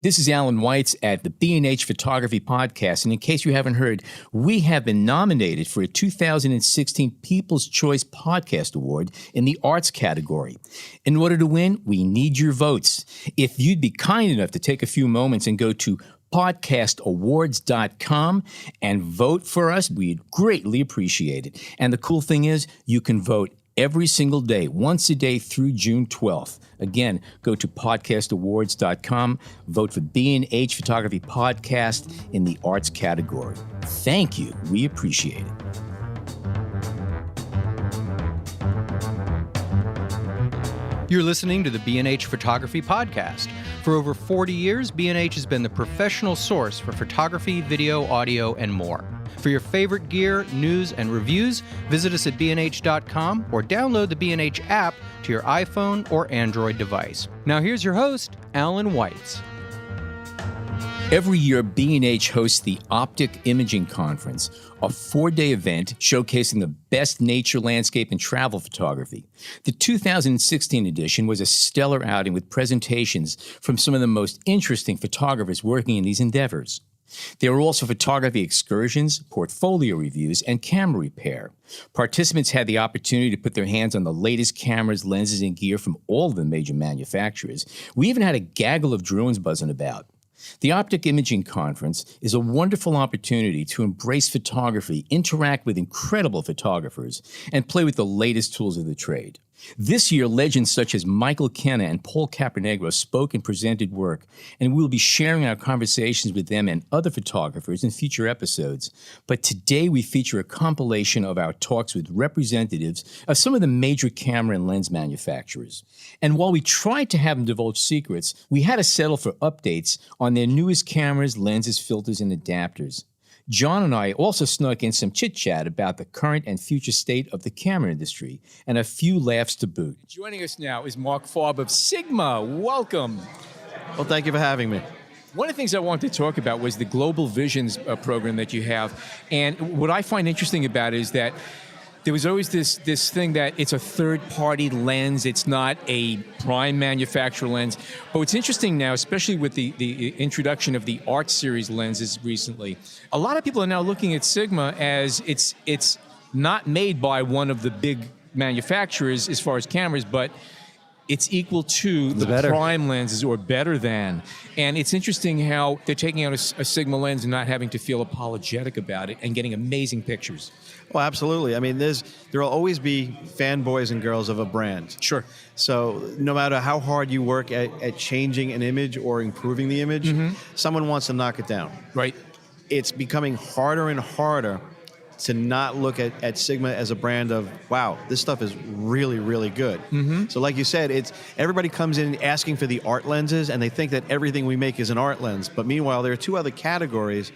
This is Alan Weitz at the B&H Photography Podcast, and in case you haven't heard, we have been nominated for a 2016 People's Choice Podcast Award in the Arts category. In order to win, we need your votes. If you'd be kind enough to take a few moments and go to podcastawards.com and vote for us, we'd greatly appreciate it. And the cool thing is, you can vote every single day, once a day through June 12th. Again, go to podcastawards.com, vote for B&H Photography Podcast in the arts category. Thank you. We appreciate it. You're listening to the B&H Photography Podcast. For over 40 years, B&H has been the professional source for photography, video, audio, and more. For your favorite gear, news, and reviews, visit us at bnh.com or download the B&H app to your iPhone or Android device. Now here's your host, Alan Weitz. Every year, B&H hosts the OPTIC Imaging Conference, a 4-day event showcasing the best nature, landscape, and travel photography. The 2016 edition was a stellar outing with presentations from some of the most interesting photographers working in these endeavors. There were also photography excursions, portfolio reviews, and camera repair. Participants had the opportunity to put their hands on the latest cameras, lenses, and gear from all of the major manufacturers. We even had a gaggle of drones buzzing about. The OPTIC Imaging Conference is a wonderful opportunity to embrace photography, interact with incredible photographers, and play with the latest tools of the trade. This year, legends such as Michael Kenna and Paul Caponigro spoke and presented work, and we will be sharing our conversations with them and other photographers in future episodes. But today we feature a compilation of our talks with representatives of some of the major camera and lens manufacturers. And while we tried to have them divulge secrets, we had to settle for updates on their newest cameras, lenses, filters, and adapters. John and I also snuck in some chit-chat about the current and future state of the camera industry, and a few laughs to boot. Joining us now is Marc Farb of Sigma. Welcome. Well, thank you for having me. One of the things I wanted to talk about was the Global Visions program that you have, and what I find interesting about it is that there was always this thing that it's a third-party lens, it's not a prime manufacturer lens. But what's interesting now, especially with the introduction of the Art Series lenses recently, a lot of people are now looking at Sigma as it's not made by one of the big manufacturers as far as cameras, but it's equal to the prime lenses or better than. And it's interesting how they're taking out a Sigma lens and not having to feel apologetic about it and getting amazing pictures. Well, absolutely. I mean, there will always be fanboys and girls of a brand. Sure. So no matter how hard you work at changing an image or improving the image, someone wants to knock it down. Right. It's becoming harder and harder to not look at Sigma as a brand of, wow, this stuff is really, really good. So like you said, everybody comes in asking for the art lenses, and they think that everything we make is an art lens. But meanwhile, there are two other categories,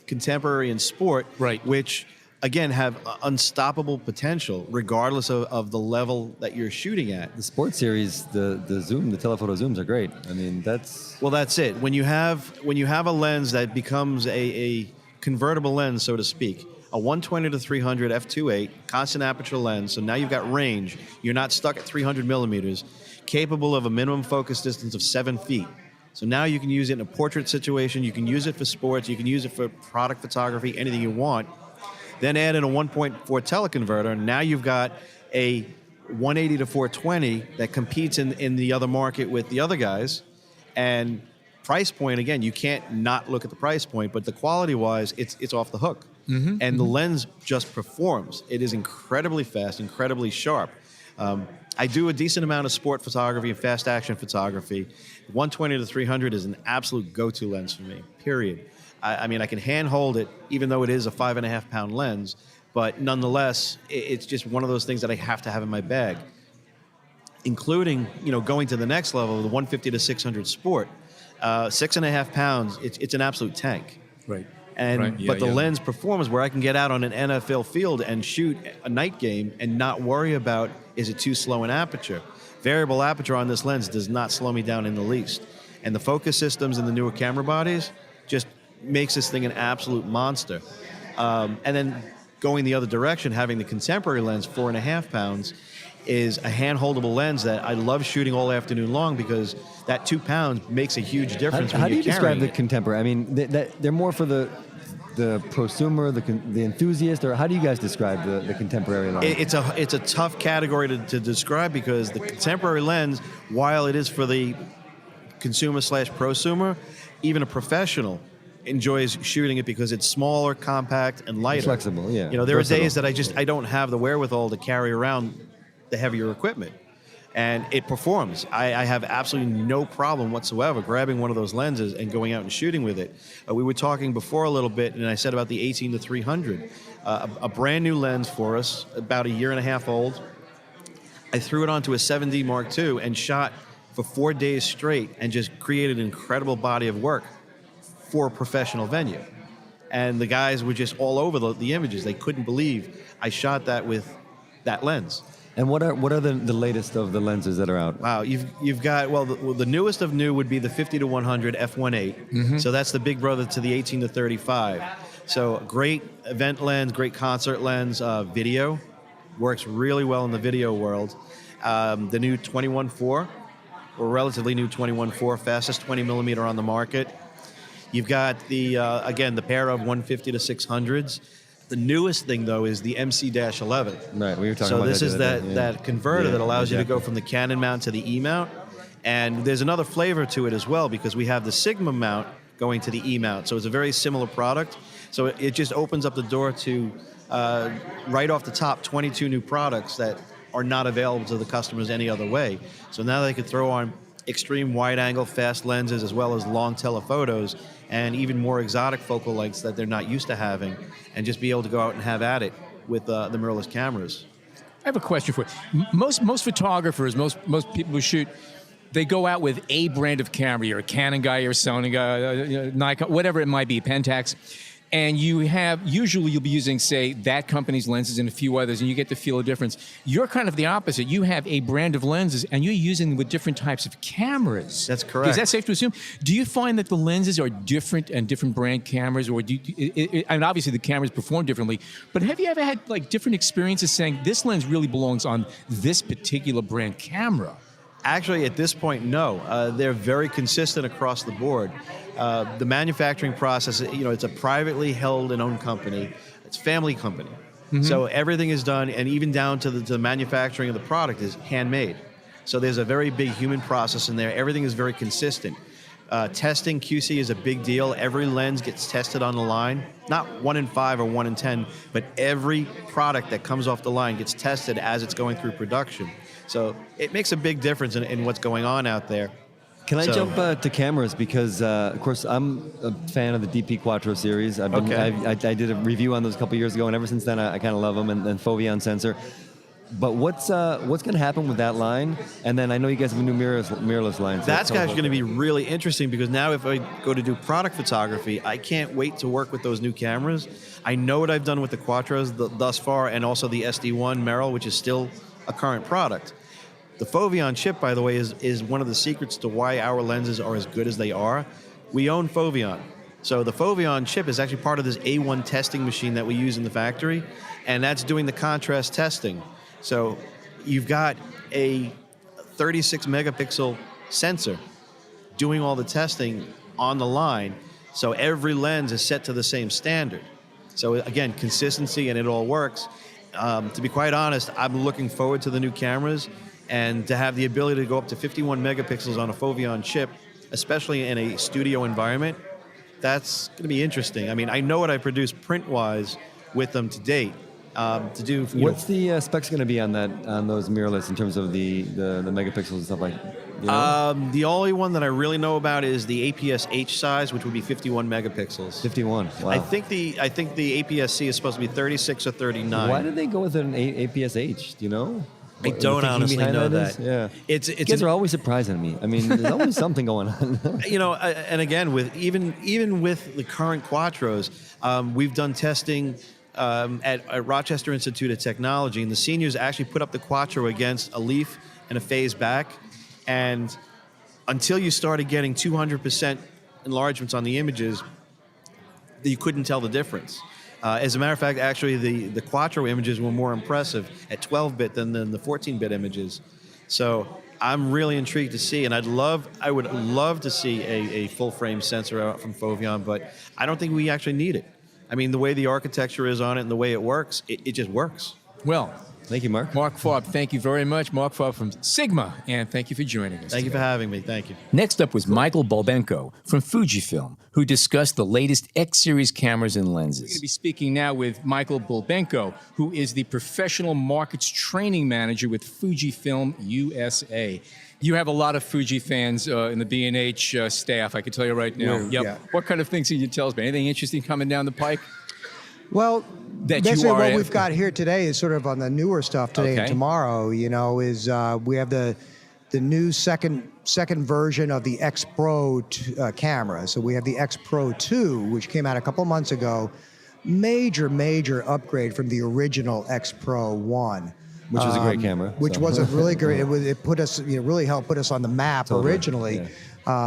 contemporary and sport, right, which again have unstoppable potential regardless of the level that you're shooting at. The sports series, the zoom, the telephoto zooms are great. I mean, that's it. When you have a lens that becomes a convertible lens, so to speak, a 120 to 300 f2.8 constant aperture lens, so now you've got range. You're not stuck at 300 millimeters, capable of a minimum focus distance of 7 feet. So now you can use it in a portrait situation, you can use it for sports, you can use it for product photography, anything you want. Then add in a 1.4 teleconverter, now you've got a 180 to 420 that competes in the other market with the other guys. And price point, again, you can't not look at the price point, but the quality-wise, it's off the hook. And the lens just performs. It is incredibly fast, incredibly sharp. I do a decent amount of sport photography and fast action photography. 120 to 300 is an absolute go-to lens for me, period. I mean, I can hand-hold it, even though it is a 5.5-pound lens, but nonetheless, it's just one of those things that I have to have in my bag, including, going to the next level, the 150 to 600 sport. 6.5 pounds, it's an absolute tank. Right. But the lens performs where I can get out on an NFL field and shoot a night game and not worry about, is it too slow in aperture? Variable aperture on this lens does not slow me down in the least. And the focus systems in the newer camera bodies just makes this thing an absolute monster. And then going the other direction, having the contemporary lens, 4.5 pounds, is a hand-holdable lens that I love shooting all afternoon long because that 2 pounds makes a huge difference when How do you're you describe carrying the it. contemporary? I mean, they're more for the prosumer, the enthusiast, or how do you guys describe the contemporary line? It's a tough category to describe because the contemporary lens, while it is for the consumer/prosumer, even a professional enjoys shooting it because it's smaller, compact, and lighter. Flexible, yeah. You know, there Versatile. are days that I don't have the wherewithal to carry around the heavier equipment. And it performs. I have absolutely no problem whatsoever grabbing one of those lenses and going out and shooting with it. We were talking before a little bit, and I said about the 18 to 300, a brand new lens for us, about a year and a half old. I threw it onto a 7D Mark II and shot for 4 days straight and just created an incredible body of work for a professional venue. And the guys were just all over the images. They couldn't believe I shot that with that lens. And what are the latest of the lenses that are out? Wow, you've got, the newest of new would be the 50 to 100 f1.8. Mm-hmm. So that's the big brother to the 18 to 35. So great event lens, great concert lens, video. Works really well in the video world. The new 21.4, or relatively new 21.4, fastest 20 millimeter on the market. You've got the pair of 150 to 600s. The newest thing, though, is the MC-11. Right, we were talking so about this that is the other day, that converter that allows you to exactly. go from the Canon mount to the E mount. And there's another flavor to it as well because we have the Sigma mount going to the E mount. So it's a very similar product. So it just opens up the door to, right off the top, 22 new products that are not available to the customers any other way. So now they could throw on extreme wide-angle fast lenses as well as long telephotos and even more exotic focal lengths that they're not used to having and just be able to go out and have at it with the mirrorless cameras. I have a question for you. Most photographers, most people who shoot, they go out with a brand of camera. You're a Canon guy, you're a Sony guy, Nikon, whatever it might be, Pentax. And usually you'll be using, say, that company's lenses and a few others, and you get to feel a difference. You're kind of the opposite. You have a brand of lenses, and you're using them with different types of cameras. That's correct. Is that safe to assume? Do you find that the lenses are different and different brand cameras, or and obviously the cameras perform differently, but have you ever had like different experiences saying, this lens really belongs on this particular brand camera? Actually, at this point, no. They're very consistent across the board. The manufacturing process, it's a privately held and owned company. It's a family company. Mm-hmm. So everything is done, and even down to the manufacturing of the product is handmade. So there's a very big human process in there. Everything is very consistent. Testing, QC is a big deal. Every lens gets tested on the line. Not 1 in 5 or 1 in 10, but every product that comes off the line gets tested as it's going through production. So it makes a big difference in what's going on out there. Can I jump to cameras? Because, of course, I'm a fan of the DP Quattro series. I did a review on those a couple years ago, and ever since then, I kind of love them, and Foveon sensor. But what's going to happen with that line? And then I know you guys have a new mirrorless line. So That's going to be really interesting because now if I go to do product photography, I can't wait to work with those new cameras. I know what I've done with the Quattros thus far, and also the SD1 Merrill, which is still a current product. The Foveon chip, by the way, is one of the secrets to why our lenses are as good as they are. We own Foveon. So the Foveon chip is actually part of this A1 testing machine that we use in the factory, and that's doing the contrast testing. So you've got a 36 megapixel sensor doing all the testing on the line, so every lens is set to the same standard. So again, consistency, and it all works. To be quite honest, I'm looking forward to the new cameras and to have the ability to go up to 51 megapixels on a Foveon chip, especially in a studio environment. That's going to be interesting. I mean, I know what I produced print-wise with them to date. What's the specs going to be on those mirrorless in terms of the megapixels and stuff like that? The only one that I really know about is the APS-H size, which would be 51 megapixels. 51. Wow. I think the APS-C is supposed to be 36 or 39. Why did they go with an APS-H? Do you know? I don't honestly know that. Yeah, it's you guys are always surprising me. I mean, there's always something going on. And again, with even with the current Quattros, we've done testing at Rochester Institute of Technology, and the seniors actually put up the Quattro against a leaf and a phase back, and until you started getting 200% enlargements on the images, you couldn't tell the difference. As a matter of fact, actually, the Quattro images were more impressive at 12-bit than the 14-bit images. So I'm really intrigued to see, and I would love to see a full-frame sensor out from Foveon, but I don't think we actually need it. I mean, the way the architecture is on it and the way it works, it just works. Well, Thank you, Mark. Marc Farb, thank you very much. Marc Farb from Sigma, and thank you for joining us. Thank you for today. having me. Thank you. Next up was Michael Bulbenko from Fujifilm, who discussed the latest X-series cameras and lenses. We're going to be speaking now with Michael Bulbenko, who is the Professional Markets Training Manager with Fujifilm USA. You have a lot of Fuji fans in the B&H staff, I can tell you right now. Yeah. Yeah. What kind of things can you tell us? Anything interesting coming down the pike? Well, That basically you are what we've got here today is sort of on the newer stuff today Okay. and tomorrow, is we have the new second version of the X Pro camera. So we have the X Pro 2, which came out a couple months ago. Major upgrade from the original X Pro 1. Which was a great camera. Which so. was a really great. It put us, really helped put us on the map Totally, originally. yeah.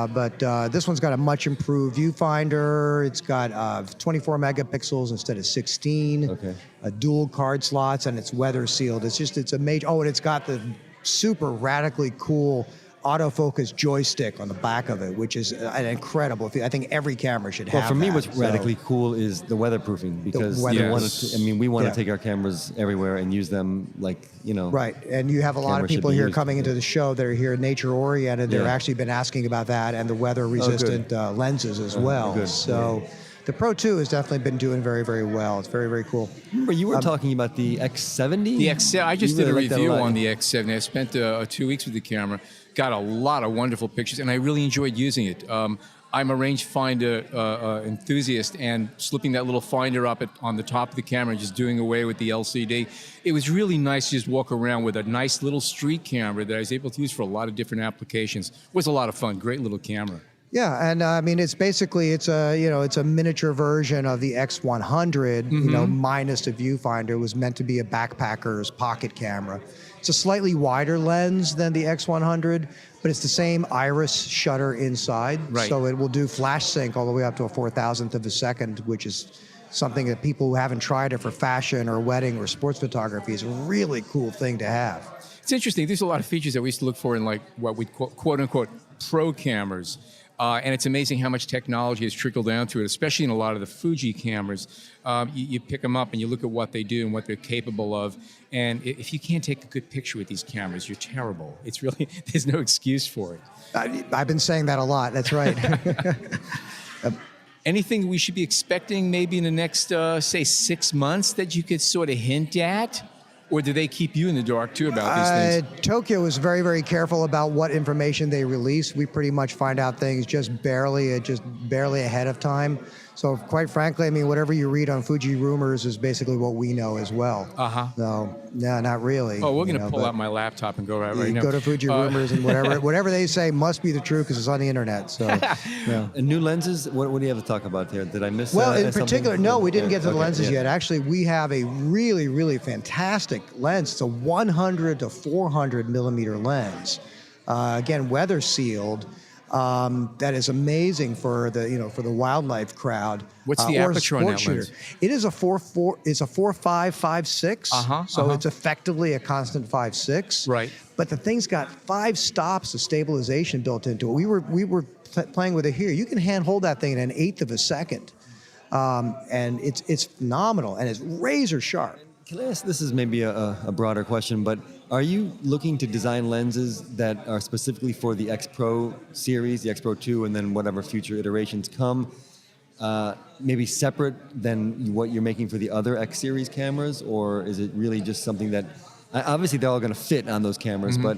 But this one's got a much improved viewfinder. It's got 24 megapixels instead of 16. Okay. Dual card slots, and it's weather sealed. It's a major. Oh, and it's got the super radically cool autofocus joystick on the back of it, which is an incredible thing. I think every camera should have. Well, for me, that, what's so- radically cool is the weatherproofing, because weather- we want Yeah. to take our cameras everywhere and use them Right, and you have a lot of Cameras should people be here used, coming yeah. into the show that are here nature oriented. They've Yeah. actually been asking about that and the weather resistant lenses as well. good. So the Pro 2 has definitely been doing very well. It's very cool. Remember, you were talking about the X70? The X7, I just You did a really liked that review lot. on the X7. I spent 2 weeks with the camera, got a lot of wonderful pictures, and I really enjoyed using it. I'm a rangefinder enthusiast, and slipping that little finder up on the top of the camera and just doing away with the LCD. It was really nice to just walk around with a nice little street camera that I was able to use for a lot of different applications. It was a lot of fun. Great little camera. Yeah, and it's basically it's a miniature version of the X100, minus the viewfinder. It was meant to be a backpacker's pocket camera. It's a slightly wider lens than the X100, but it's the same iris shutter inside. Right. So it will do flash sync all the way up to a 4,000th of a second, which is something that people who haven't tried it for fashion or wedding or sports photography is a really cool thing to have. It's interesting. There's a lot of features that we used to look for in what we quote unquote pro cameras. And it's amazing how much technology has trickled down to it, especially in a lot of the Fuji cameras. You pick them up and you look at what they do and what they're capable of. And if you can't take a good picture with these cameras, you're terrible. It's really, there's no excuse for it. I've been saying that a lot. That's right. Anything we should be expecting maybe in the next, say, 6 months that you could sort of hint at? Or do they keep you in the dark, too, about these things? Tokyo is very careful about what information they release. We pretty much find out things just barely ahead of time. So quite frankly, whatever you read on Fuji Rumors is basically what we know as well. Uh-huh. So, no, not really. Oh, we're going to pull out my laptop and go right now. Go to Fuji Rumors and whatever they say must be the truth because it's on the internet. So, yeah. And new lenses, what do you have to talk about here? Did I miss Well, in something? particular, no, we didn't get to the Okay, lenses yeah. yet. Actually, we have a really fantastic lens. It's a 100 to 400 millimeter lens. Again, weather sealed. That is amazing for the wildlife crowd. What's the or aperture on sport that shooter. lens? It is a 4.4. It's a 4.5/5.6. So it's effectively a constant 5.6. Right. But the thing's got 5 stops of stabilization built into it. We were playing with it here. You can hand hold that thing in 1/8 of a second, and it's phenomenal and it's razor sharp. Can I ask, this is maybe a broader question, but are you looking to design lenses that are specifically for the X Pro series, the X Pro 2, and then whatever future iterations come, maybe separate than what you're making for the other X series cameras? Or is it really just something that, obviously they're all going to fit on those cameras, but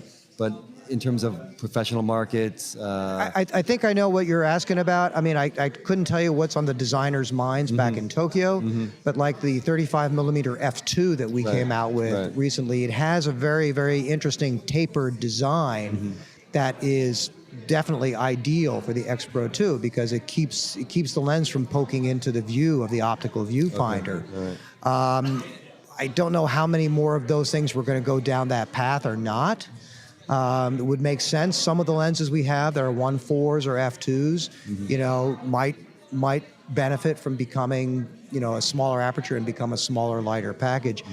in terms of professional markets? I think I know what you're asking about. I couldn't tell you what's on the designers' minds back in Tokyo, but like the 35 millimeter f2 that we came out with recently, it has a very interesting tapered design that is definitely ideal for the X Pro 2 because it keeps the lens from poking into the view of the optical viewfinder. Okay. I don't know how many more of those things we're going to go down that path or not. It would make sense. Some of the lenses we have that are 1.4s or f2s, might might benefit from becoming, a smaller aperture and become a smaller, lighter package.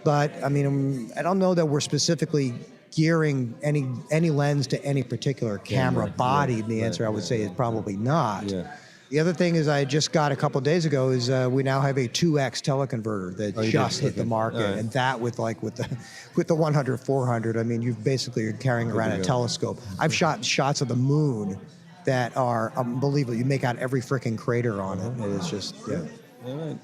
But I mean, I don't know that we're specifically gearing any lens to any particular camera body. The answer I would say is probably not. Yeah. The other thing is I just got a couple of days ago is we now have a 2x teleconverter that just hit the market, and that with the 100-400, I mean, you basically are carrying around a telescope. I've shot shots of the moon that are unbelievable. You make out every freaking crater on it. It's just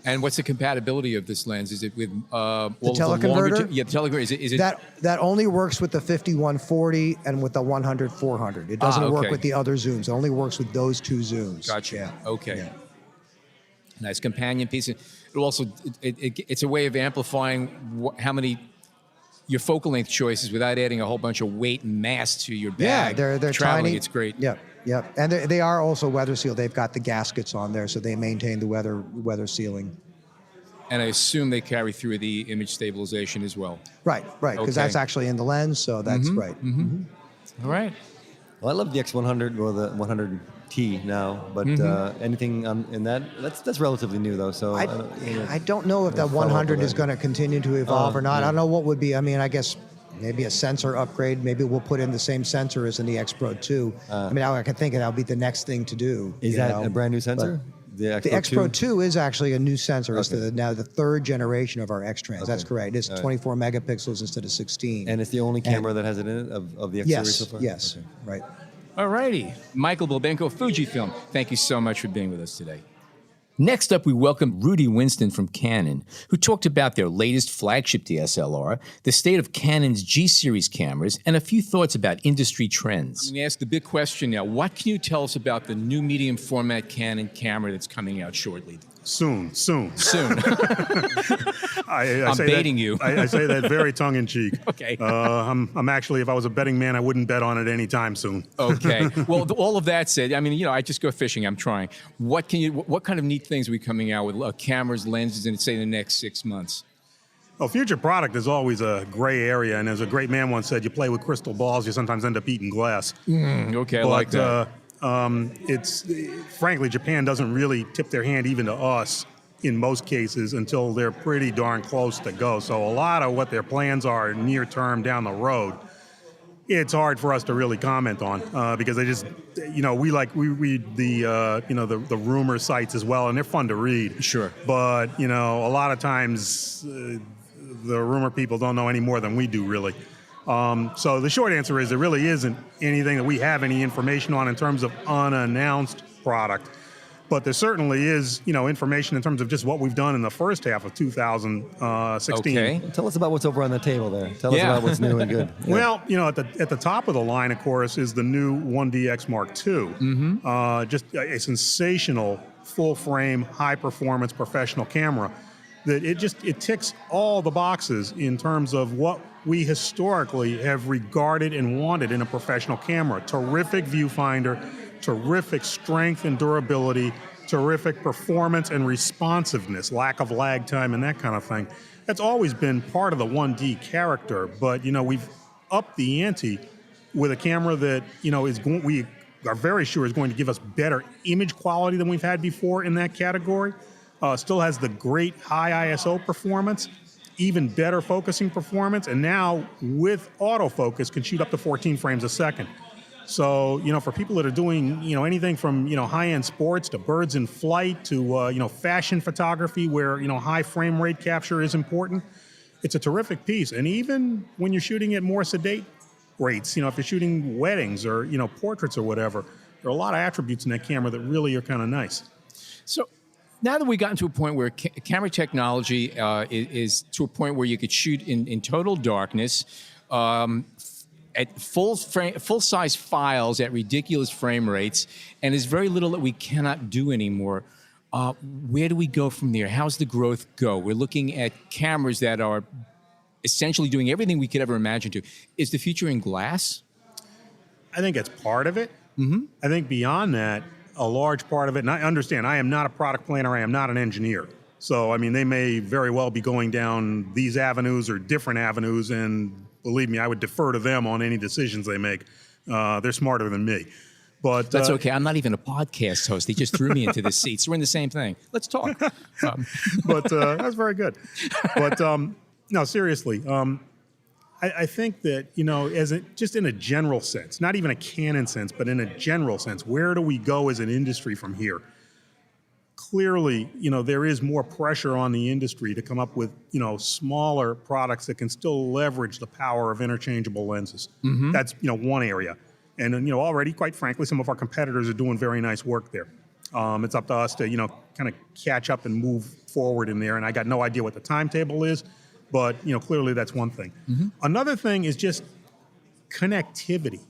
And what's the compatibility of this lens? Is it with the teleconverter? The teleconverter. Is it that only works with the 5140 and with the 100-400. It doesn't work with the other zooms. It only works with those two zooms. Gotcha. Yeah. Okay. Yeah. Nice companion piece. It also it's a way of amplifying how many your focal length choices without adding a whole bunch of weight and mass to your bag. Yeah, they're traveling, tiny. It's great. Yep. Yep, and they are also weather sealed. They've got the gaskets on there, so they maintain the weather sealing. And I assume they carry through the image stabilization as well. Right, because that's actually in the lens, so that's right. All right. Well, I love the X100 or the 100T now, but anything in that's relatively new though. So I don't know if that 100 is going to continue to evolve or not. I don't know what would be. I mean, I guess. Maybe a sensor upgrade. Maybe we'll put in the same sensor as in the X Pro 2. I mean, I can think that'll be the next thing to do. Is that a brand new sensor? The X Pro 2 is actually a new sensor. It's now the third generation of our X-Trans. That's correct. It's 24 megapixels instead of 16. And it's the only camera that has it in it of the X series so far? Yes, right. All righty. Michael Bulbenko, Fujifilm. Thank you so much for being with us today. Next up, we welcome Rudy Winston from Canon, who talked about their latest flagship DSLR, the state of Canon's G-series cameras, and a few thoughts about industry trends. I'm going to ask the big question now. What can you tell us about the new medium format Canon camera that's coming out shortly? Soon. I'm say baiting that, you. I say that very tongue-in-cheek. Okay. I'm actually, if I was a betting man, I wouldn't bet on it anytime soon. Okay. Well, all of that said, I mean, I just go fishing. I'm trying. What kind of neat things are we coming out with cameras, lenses, in, say, the next 6 months? Well, future product is always a gray area, and as a great man once said, you play with crystal balls, you sometimes end up eating glass. Okay, I like that. It's frankly, Japan doesn't really tip their hand even to us in most cases until they're pretty darn close to go. So a lot of what their plans are near term down the road, it's hard for us to really comment on because they just, we read the rumor sites as well, and they're fun to read. Sure. But a lot of times the rumor people don't know any more than we do, really. So the short answer is there really isn't anything that we have any information on in terms of unannounced product. But there certainly is, information in terms of just what we've done in the first half of 2016. Okay. Tell us about what's over on the table there. Tell us about what's new and good. Yeah. Well, at the top of the line, of course, is the new 1DX Mark II. Just a sensational full-frame, high-performance professional camera. That it ticks all the boxes in terms of what we historically have regarded and wanted in a professional camera. Terrific viewfinder, terrific strength and durability, terrific performance and responsiveness, lack of lag time and that kind of thing. That's always been part of the 1D character, but we've upped the ante with a camera that we are very sure is going to give us better image quality than we've had before in that category. Still has the great high ISO performance, even better focusing performance, and now with autofocus can shoot up to 14 frames a second. So, for people that are doing, anything from, high-end sports to birds in flight to, fashion photography where, high frame rate capture is important, it's a terrific piece. And even when you're shooting at more sedate rates, if you're shooting weddings or, portraits or whatever, there are a lot of attributes in that camera that really are kind of nice. So, now that we've gotten to a point where camera technology is to a point where you could shoot in total darkness, at full-size files at ridiculous frame rates, and there's very little that we cannot do anymore. Where do we go from there? How's the growth go? We're looking at cameras that are essentially doing everything we could ever imagine to. Is the future in glass? I think it's part of it. I think beyond that, a large part of it, and I understand, I am not a product planner, I am not an engineer. So, they may very well be going down these avenues or different avenues, and believe me, I would defer to them on any decisions they make. They're smarter than me. But that's okay. I'm not even a podcast host. He just threw me into the seats. We're in the same thing. Let's talk. But that's very good. But no, seriously, I think that, just in a general sense, not even a Canon sense, but in a general sense, where do we go as an industry from here? Clearly, there is more pressure on the industry to come up with, smaller products that can still leverage the power of interchangeable lenses. Mm-hmm. That's, one area. And, already, quite frankly, some of our competitors are doing very nice work there. It's up to us to, kind of catch up and move forward in there. And I got no idea what the timetable is, but, clearly that's one thing. Mm-hmm. Another thing is just connectivity.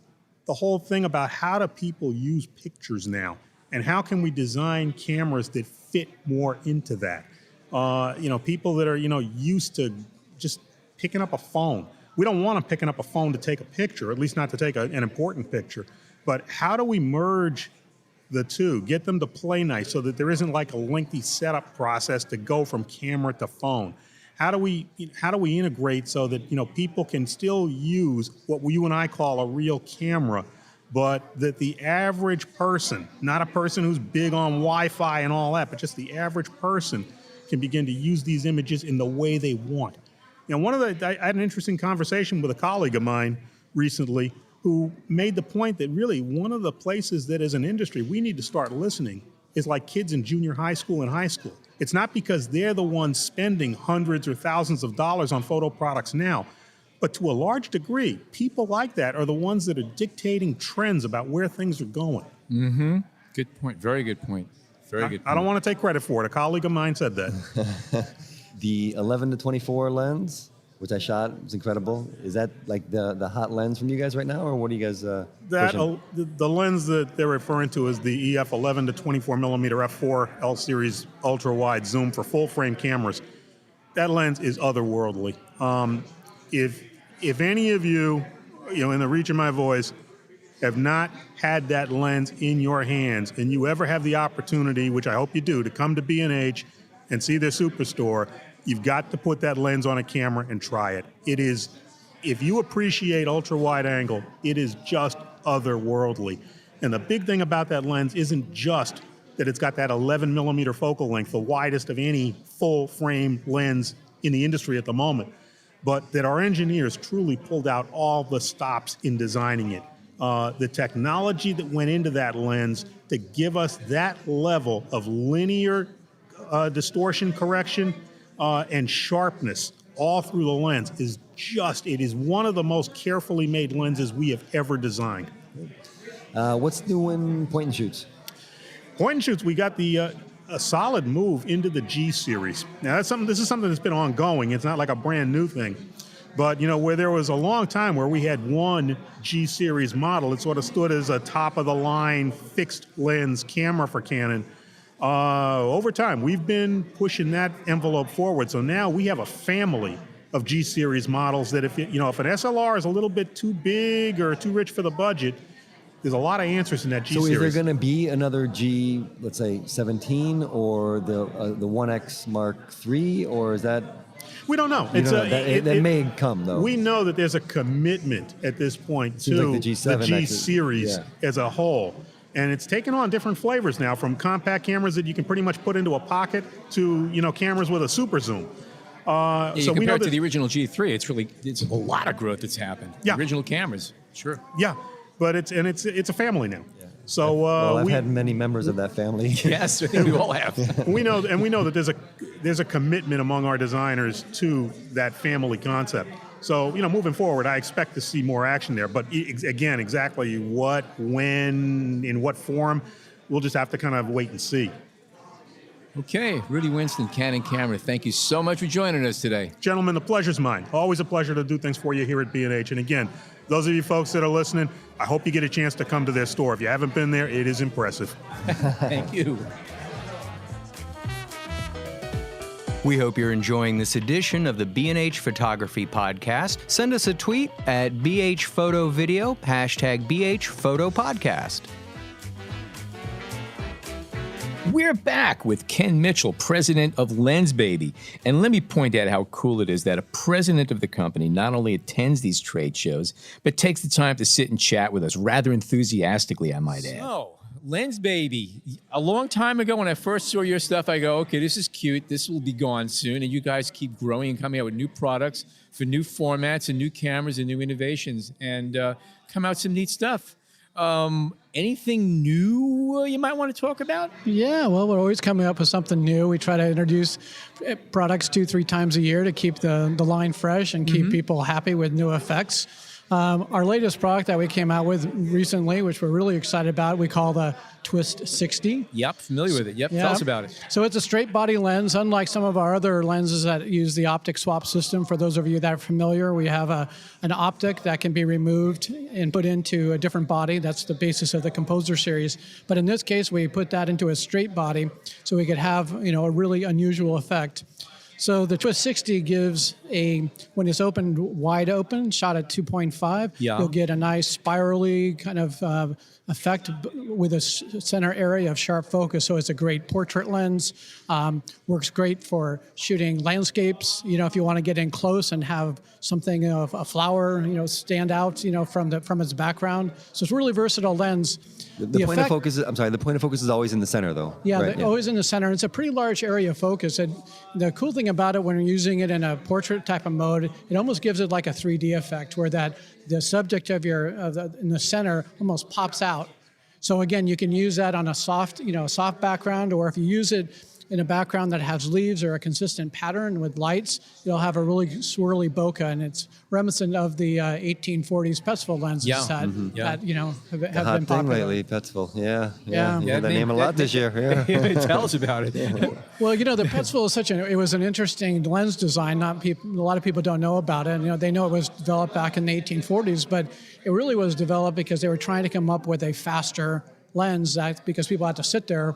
The whole thing about how do people use pictures now, and how can we design cameras that fit more into that? People that are, used to just picking up a phone. We don't want them picking up a phone to take a picture, at least not to take an important picture. But how do we merge the two, get them to play nice so that there isn't like a lengthy setup process to go from camera to phone? How do we integrate so that, people can still use what you and I call a real camera, but that the average person, not a person who's big on Wi-Fi and all that, but just the average person can begin to use these images in the way they want. I had an interesting conversation with a colleague of mine recently who made the point that really one of the places that as an industry we need to start listening is like kids in junior high school and high school. It's not because they're the ones spending hundreds or thousands of dollars on photo products now, but to a large degree, people like that are the ones that are dictating trends about where things are going. Mm-hmm. Good point. Very good point. Very good point. I don't want to take credit for it. A colleague of mine said that. The 11 to 24 lens, which I shot, was incredible. Is that like the hot lens from you guys right now, or what are you guys pushing? The lens that they're referring to is the EF 11 to 24 millimeter f4 L series ultra wide zoom for full frame cameras. That lens is otherworldly. If any of you, in the reach of my voice, have not had that lens in your hands, and you ever have the opportunity, which I hope you do, to come to B&H and see their superstore, you've got to put that lens on a camera and try it. It is, if you appreciate ultra wide angle, it is just otherworldly. And the big thing about that lens isn't just that it's got that 11 millimeter focal length, the widest of any full frame lens in the industry at the moment, but that our engineers truly pulled out all the stops in designing it. The technology that went into that lens to give us that level of linear distortion correction and sharpness all through the lens it is one of the most carefully made lenses we have ever designed. What's new in point and shoots? Point and shoots, we got a solid move into the G series. Now this is something that's been ongoing. It's not like a brand new thing. But, where there was a long time where we had one G series model, it sort of stood as a top of the line fixed lens camera for Canon. Over time, we've been pushing that envelope forward. So now we have a family of G series models that if an SLR is a little bit too big or too rich for the budget, there's a lot of answers in that G series. So is there going to be another G, let's say 17, or the 1X Mark III, or is that? We don't know. That may come, though. We know that there's a commitment at this point to like the G series as a whole. And it's taken on different flavors now, from compact cameras that you can pretty much put into a pocket to, cameras with a super zoom. So we know to the original G3, it's a lot of growth that's happened. Yeah. The original cameras, sure. Yeah, but it's a family now. Yeah. So I've had many members of that family. Yes, I think we all have. we know that there's a commitment among our designers to that family concept. So, moving forward, I expect to see more action there. But again, exactly what, when, in what form, we'll just have to kind of wait and see. Okay, Rudy Winston, Canon Camera, thank you so much for joining us today. Gentlemen, the pleasure's mine. Always a pleasure to do things for you here at B&H. And again, those of you folks that are listening, I hope you get a chance to come to their store. If you haven't been there, it is impressive. Thank you. We hope you're enjoying this edition of the B&H Photography Podcast. Send us a tweet at BHPhotoVideo, #BHPhotoPodcast. We're back with Ken Mitchell, president of Lensbaby. And let me point out how cool it is that a president of the company not only attends these trade shows, but takes the time to sit and chat with us rather enthusiastically, I might add. So, Lensbaby, a long time ago when I first saw your stuff, I go, okay, this is cute. This will be gone soon. And you guys keep growing and coming out with new products for new formats and new cameras and new innovations, and come out some neat stuff. Anything new you might want to talk about? Yeah, well, we're always coming up with something new. We try to introduce products 2-3 times a year to keep the line fresh and keep people happy with new effects. Our latest product that we came out with recently, which we're really excited about, we call the Twist 60. Yep, familiar with it. Yep, tell us about it. So it's a straight body lens, unlike some of our other lenses that use the optic swap system. For those of you that are familiar, we have an optic that can be removed and put into a different body. That's the basis of the Composer series. But in this case, we put that into a straight body so we could have, a really unusual effect. So the Twist 60 gives when it's opened wide open, shot at 2.5, you'll get a nice spirally kind of effect with a center area of sharp focus. So it's a great portrait lens. Works great for shooting landscapes. If you want to get in close and have something of a flower, stand out, from its background. So it's a really versatile lens. The point of focus is always in the center, though. Yeah, right? Always in the center. It's a pretty large area of focus. And the cool thing about it, when you're using it in a portrait type of mode, it almost gives it like a 3D effect, where the subject in the center almost pops out. So again, you can use that on a soft background, or if you use it in a background that has leaves or a consistent pattern with lights, you'll have a really swirly bokeh, and it's reminiscent of the 1840s Petzval lenses that have been popular. Lately, Petzval. Yeah. Yeah, that name a lot this year. Yeah. Tell us about it. Well, the Petzval is it was an interesting lens design. A lot of people don't know about it. They know it was developed back in the 1840s, but it really was developed because they were trying to come up with a faster lens, because people had to sit there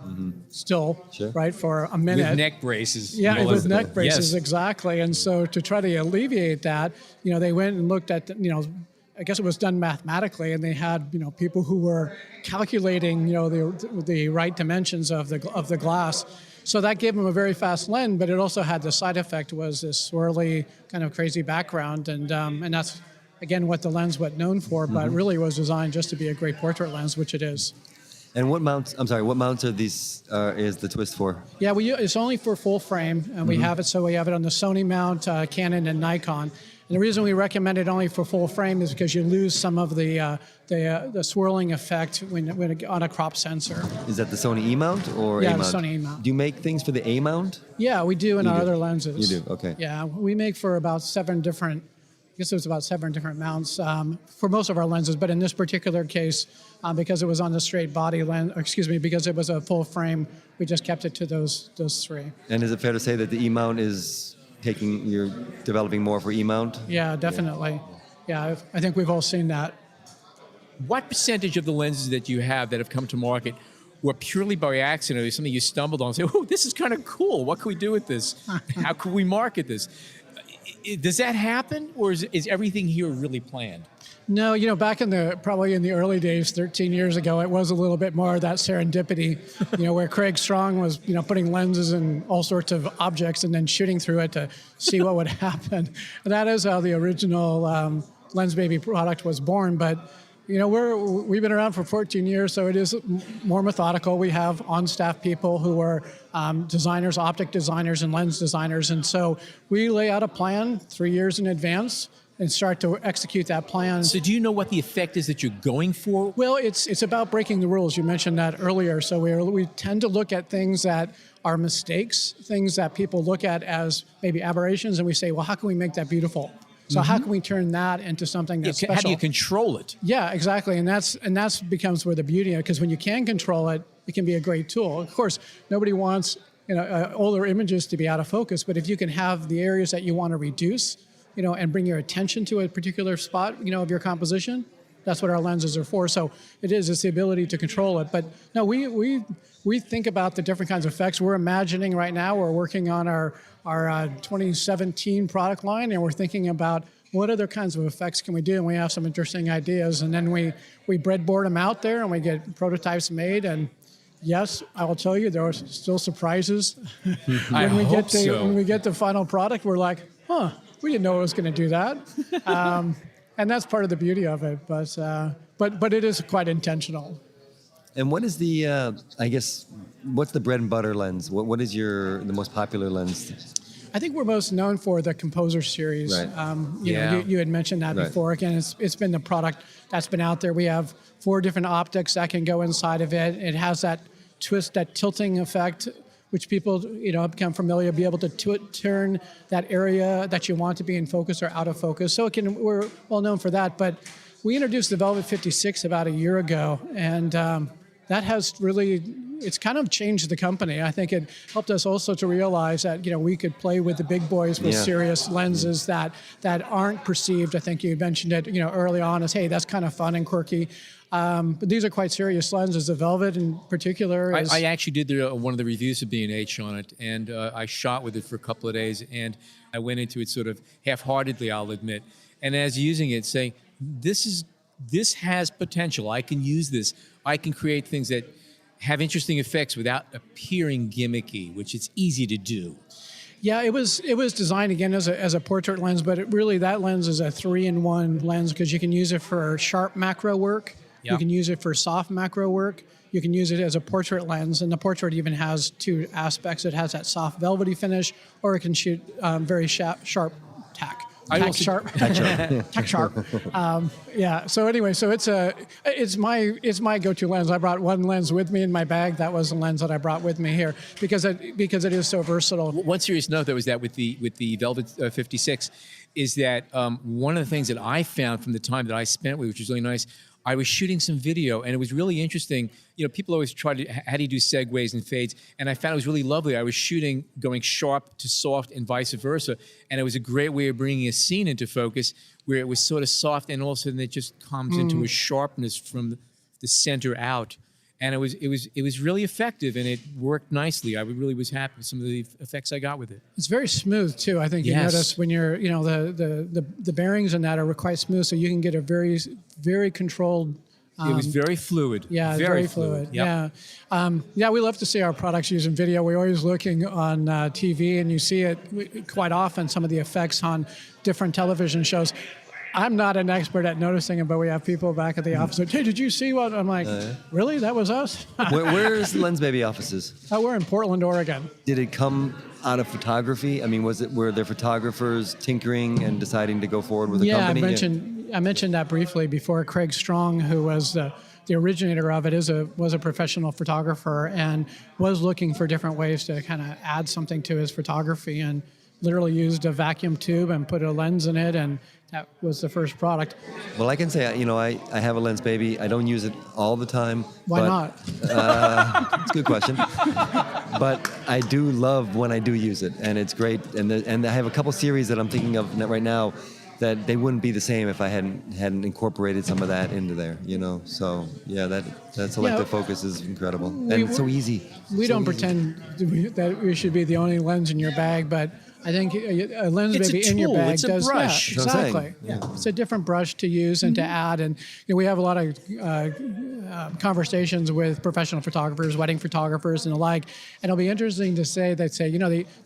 still, right, for a minute. With neck braces. Yeah, with neck braces, exactly. And so to try to alleviate that, they went and looked at, I guess it was done mathematically, and they had, people who were calculating, the right dimensions of the glass. So that gave them a very fast lens, but it also had the side effect was this swirly kind of crazy background, and that's, again, what the lens was known for, but really was designed just to be a great portrait lens, which it is. And what mounts are these, is the Twist for? Yeah, it's only for full frame, and we have it on the Sony mount, Canon, and Nikon. And the reason we recommend it only for full frame is because you lose some of the swirling effect when on a crop sensor. Is that the Sony E mount or A mount? Yeah, the Sony E mount. Do you make things for the A mount? Yeah, we do in our other lenses. You do, okay. Yeah, we make for about 7 different mounts for most of our lenses, but in this particular case, because it was on the straight body lens, because it was a full frame, we just kept it to those 3. And is it fair to say that the E mount you're developing more for E mount? Yeah, definitely. Yeah, I think we've all seen that. What percentage of the lenses that you have that have come to market were purely by accident, or something you stumbled on and say, oh, this is kind of cool. What can we do with this? How can we market this? Does that happen, or is everything here really planned? No, back probably in the early days, 13 years ago, it was a little bit more of that serendipity, where Craig Strong was, putting lenses in all sorts of objects and then shooting through it to see what would happen. And that is how the original Lensbaby product was born. But, we've been around for 14 years, so it is more methodical. We have on-staff people who are designers, optic designers, and lens designers. And so we lay out a plan 3 years in advance and start to execute that plan. So do you know what the effect is that you're going for? Well, it's about breaking the rules. You mentioned that earlier. So we tend to look at things that are mistakes, things that people look at as maybe aberrations, and we say, well, how can we make that beautiful? So how can we turn that into something that's special? How do you control it? Yeah, exactly. And that's becomes where the beauty is, because when you can control it, it can be a great tool. Of course, nobody wants older images to be out of focus, but if you can have the areas that you want to reduce, and bring your attention to a particular spot, of your composition, that's what our lenses are for. So it's the ability to control it. But no, we think about the different kinds of effects. We're imagining right now, we're working on our 2017 product line, and we're thinking about what other kinds of effects can we do, and we have some interesting ideas. And then we breadboard them out there, and we get prototypes made, and yes, I will tell you, there are still surprises. I hope so. When we get the final product, we're like, huh, we didn't know it was going to do that. And that's part of the beauty of it. But it is quite intentional. And what is the, I guess, what's the bread and butter lens? What is the most popular lens? I think we're most known for the Composer series. Right. You had mentioned that Right. before. Again, it's been the product that's been out there. We have 4 different optics that can go inside of it. It has that twist, that tilting effect, which people become familiar, be able to turn that area that you want to be in focus or out of focus. So we're well known for that. But we introduced the Velvet 56 about a year ago, and that has really, it's kind of changed the company. I think it helped us also to realize that we could play with the big boys with serious lenses that aren't perceived. I think you mentioned it early on as, hey, that's kind of fun and quirky. But these are quite serious lenses. The Velvet in particular is... I actually did one of the reviews of B&H on it, and I shot with it for a couple of days, and I went into it sort of half-heartedly, I'll admit. And as using it, saying, this has potential. I can use this. I can create things that have interesting effects without appearing gimmicky, which it's easy to do. Yeah, it was designed again as a portrait lens, but that lens is a 3-in-1 lens because you can use it for sharp macro work. Yep. You can use it for soft macro work. You can use it as a portrait lens, and the portrait even has 2 aspects. It has that soft velvety finish, or it can shoot very sharp tack. Tack sharp. Yeah. So anyway, it's my go-to lens. I brought one lens with me in my bag. That was the lens that I brought with me here because it is so versatile. One serious note that was that with the Velvet 56 is that one of the things that I found from the time that I spent with, which was really nice. I was shooting some video, and it was really interesting. People always try to, how do you do segues and fades? And I found it was really lovely. I was shooting going sharp to soft and vice versa, and it was a great way of bringing a scene into focus where it was sort of soft, and all of a sudden it just comes into a sharpness from the center out. And it was really effective, and it worked nicely. I really was happy with some of the effects I got with it. It's very smooth too. I think you notice when you're, the bearings in that are quite smooth, so you can get a very, very controlled. It was very fluid. Yeah, very fluid. Yep. Yeah, we love to see our products used in video. We're always looking on TV, and you see it quite often. Some of the effects on different television shows. I'm not an expert at noticing it, but we have people back at the office like, hey, did you see what? I'm like, really? That was us? Where's the Lensbaby offices? We're in Portland, Oregon. Did it come out of photography? I mean, were there photographers tinkering and deciding to go forward with the company? I mentioned that briefly before. Craig Strong, who was the originator of it, was a professional photographer and was looking for different ways to kind of add something to his photography, and literally used a vacuum tube and put a lens in it, and that was the first product. Well, I can say, I have a Lensbaby. I don't use it all the time. Why not? It's a good question. But I do love when I do use it, and it's great. And I have a couple series that I'm thinking of right now that they wouldn't be the same if I hadn't incorporated some of that into there. So yeah, that selective focus is incredible, and it's so easy. We don't pretend that we should be the only lens in your bag, but I think a Lensbaby in your bag does a brush. that. Exactly. Yeah. It's a different brush to use and to add. And we have a lot of conversations with professional photographers, wedding photographers, and the like. And it'll be interesting to say that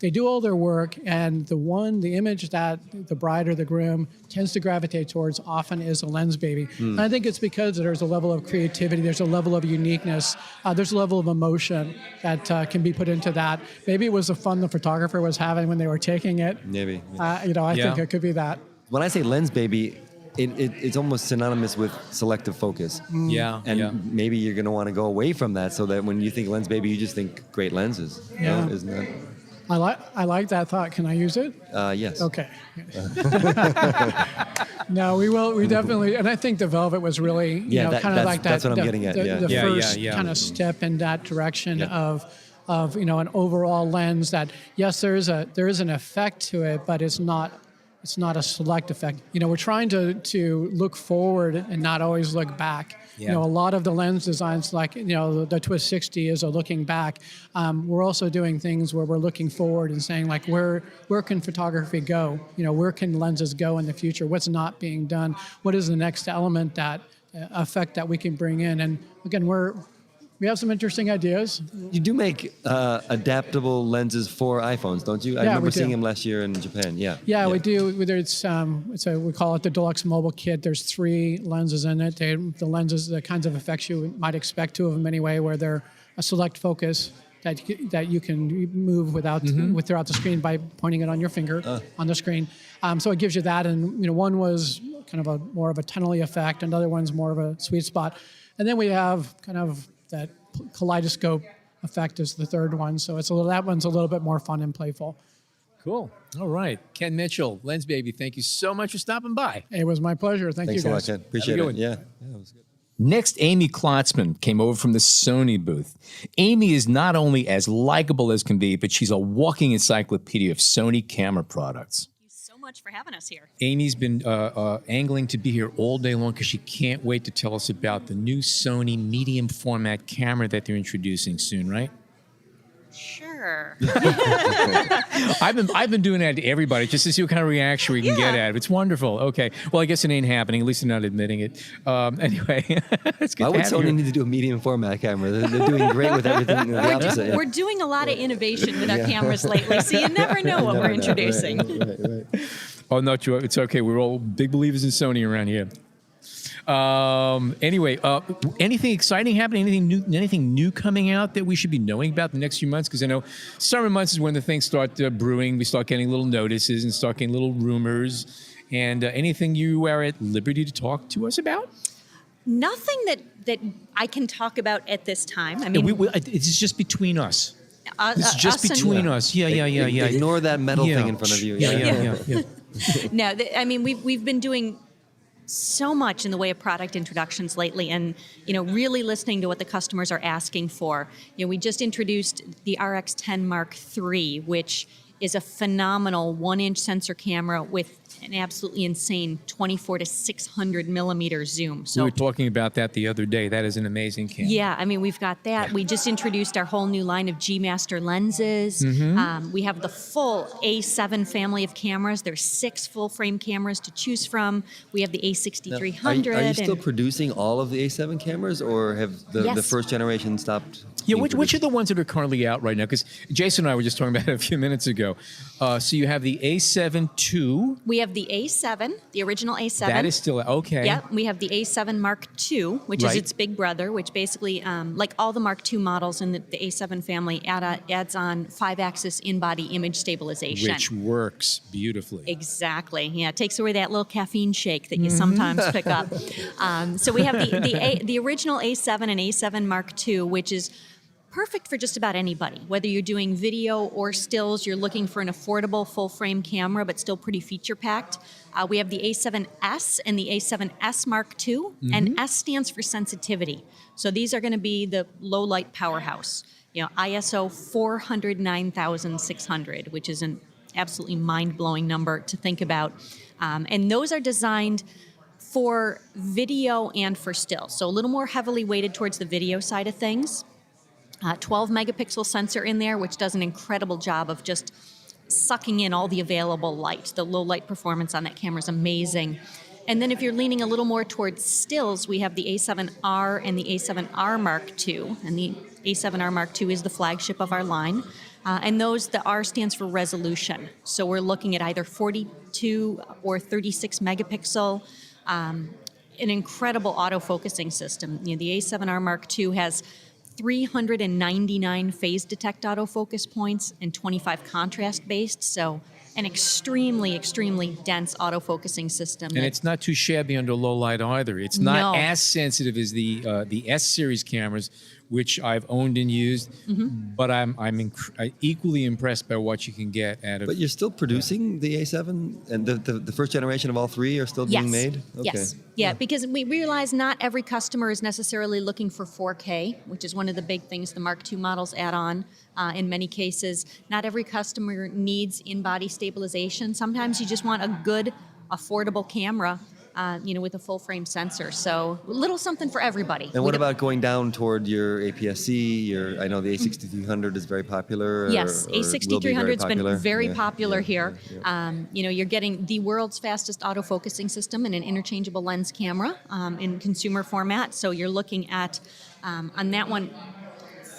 they do all their work, and the image that the bride or the groom tends to gravitate towards often is a Lensbaby. And I think it's because there's a level of creativity, there's a level of uniqueness, there's a level of emotion that can be put into that. Maybe it was the fun the photographer was having when they were taking it. Maybe. I think it could be that. When I say Lensbaby, it's almost synonymous with selective focus. Yeah. And maybe you're going to want to go away from that, so that when you think Lensbaby, you just think great lenses. Yeah. Isn't that? I like that thought. Can I use it? Yes. Okay. No, we will. We definitely. And I think the Velvet was really, kind of like that. That's what I'm getting at. The first kind of step in that direction of an overall lens that, yes, there is an effect to it, but it's not a select effect. We're trying to look forward and not always look back. A lot of the lens designs, like the Twist 60 is a looking back. We're also doing things where we're looking forward and saying, like, where can photography go? Where can lenses go in the future? What's not being done? What is the next element, that effect that we can bring in? And again, we're We have some interesting ideas. You do make adaptable lenses for iPhones, don't you? I remember seeing them last year in Japan. Yeah, we do. We call it the Deluxe Mobile Kit. There's 3 lenses in it. The lenses, the kinds of effects you might expect to of them anyway, where they're a select focus that you can move throughout the screen by pointing it on your finger on the screen. So it gives you that, and one was kind of more of a tunnely effect, another one's more of a sweet spot, and then we have kind of that kaleidoscope effect is the third one. So that one's a little bit more fun and playful. Cool. All right, Ken Mitchell, Lensbaby. Thank you so much for stopping by. It was my pleasure. Thanks you guys. Thanks a lot, Ken. Appreciate it. Yeah, it was good. Next, Amy Klotsman came over from the Sony booth. Amy is not only as likable as can be, but she's a walking encyclopedia of Sony camera products. Thank you so much for having us here. Amy's been angling to be here all day long because she can't wait to tell us about the new Sony medium format camera that they're introducing soon, right? Sure. I've been doing that to everybody just to see what kind of reaction we can get at it. It's wonderful. Okay. Well, I guess it ain't happening. At least they're not admitting it. Anyway, it's good. Why would Sony need to do a medium format camera? They're doing great with everything. The opposite. We're doing a lot of innovation with our cameras lately, so you never know what we're introducing. Right. Oh, no, it's okay. We're all big believers in Sony around here. Anyway, anything exciting happening? Anything new coming out that we should be knowing about the next few months? Because I know summer months is when the things start brewing. We start getting little notices and start getting little rumors. And anything you are at liberty to talk to us about? Nothing that I can talk about at this time. I mean, it's just between us. It's just between us. Yeah. Ignore that metal thing in front of you. Yeah. No, I mean we've been doing so much in the way of product introductions lately, and really listening to what the customers are asking for. We just introduced the RX10 Mark III, which is a phenomenal 1-inch sensor camera with an absolutely insane 24 to 600 millimeter zoom. So we were talking about that the other day. That is an amazing camera. Yeah, I mean, we've got that. We just introduced our whole new line of G Master lenses. We have the full A7 family of cameras. There's 6 full-frame cameras to choose from. We have the A6300. Are you still producing all of the A7 cameras, or have the first generation stopped? Yeah, which are the ones that are currently out right now? Because Jason and I were just talking about it a few minutes ago. So you have the A7 II. We have the A7, the original A7. That is still okay. Yeah, we have the A7 Mark II, which is its big brother, which basically, like all the Mark II models in the A7 family, adds on 5-axis in-body image stabilization. Which works beautifully. Exactly. Yeah, it takes away that little caffeine shake that you sometimes pick up. So we have the original A7 and A7 Mark II, which is perfect for just about anybody. Whether you're doing video or stills, you're looking for an affordable full-frame camera, but still pretty feature-packed. We have the A7S and the A7S Mark II, and S stands for sensitivity. So these are going to be the low-light powerhouse. ISO 409,600, which is an absolutely mind-blowing number to think about. And those are designed for video and for stills. So a little more heavily weighted towards the video side of things. 12 megapixel sensor in there, which does an incredible job of just sucking in all the available light. The low light performance on that camera is amazing. And then if you're leaning a little more towards stills, we have the A7R and the A7R Mark II. And the A7R Mark II is the flagship of our line. And the R stands for resolution. So we're looking at either 42 or 36 megapixel, an incredible autofocusing system. The A7R Mark II has 399 phase detect autofocus points and 25 contrast based, so an extremely, extremely dense autofocusing system. And it's not too shabby under low light either. It's not as sensitive as the S series cameras, which I've owned and used, but I'm equally impressed by what you can get out of. But you're still producing the A7, and the first generation of all 3 are still being made? Okay. Yes. Yeah, because we realize not every customer is necessarily looking for 4K, which is one of the big things the Mark II models add on. In many cases, not every customer needs in-body stabilization. Sometimes you just want a good, affordable camera with a full frame sensor. So a little something for everybody. And what about going down toward your APS-C? I know the A6300 is very popular. Yes, A6300's been very popular here. Yeah. You're getting the world's fastest autofocusing system and an interchangeable lens camera in consumer format. So you're looking at, on that one,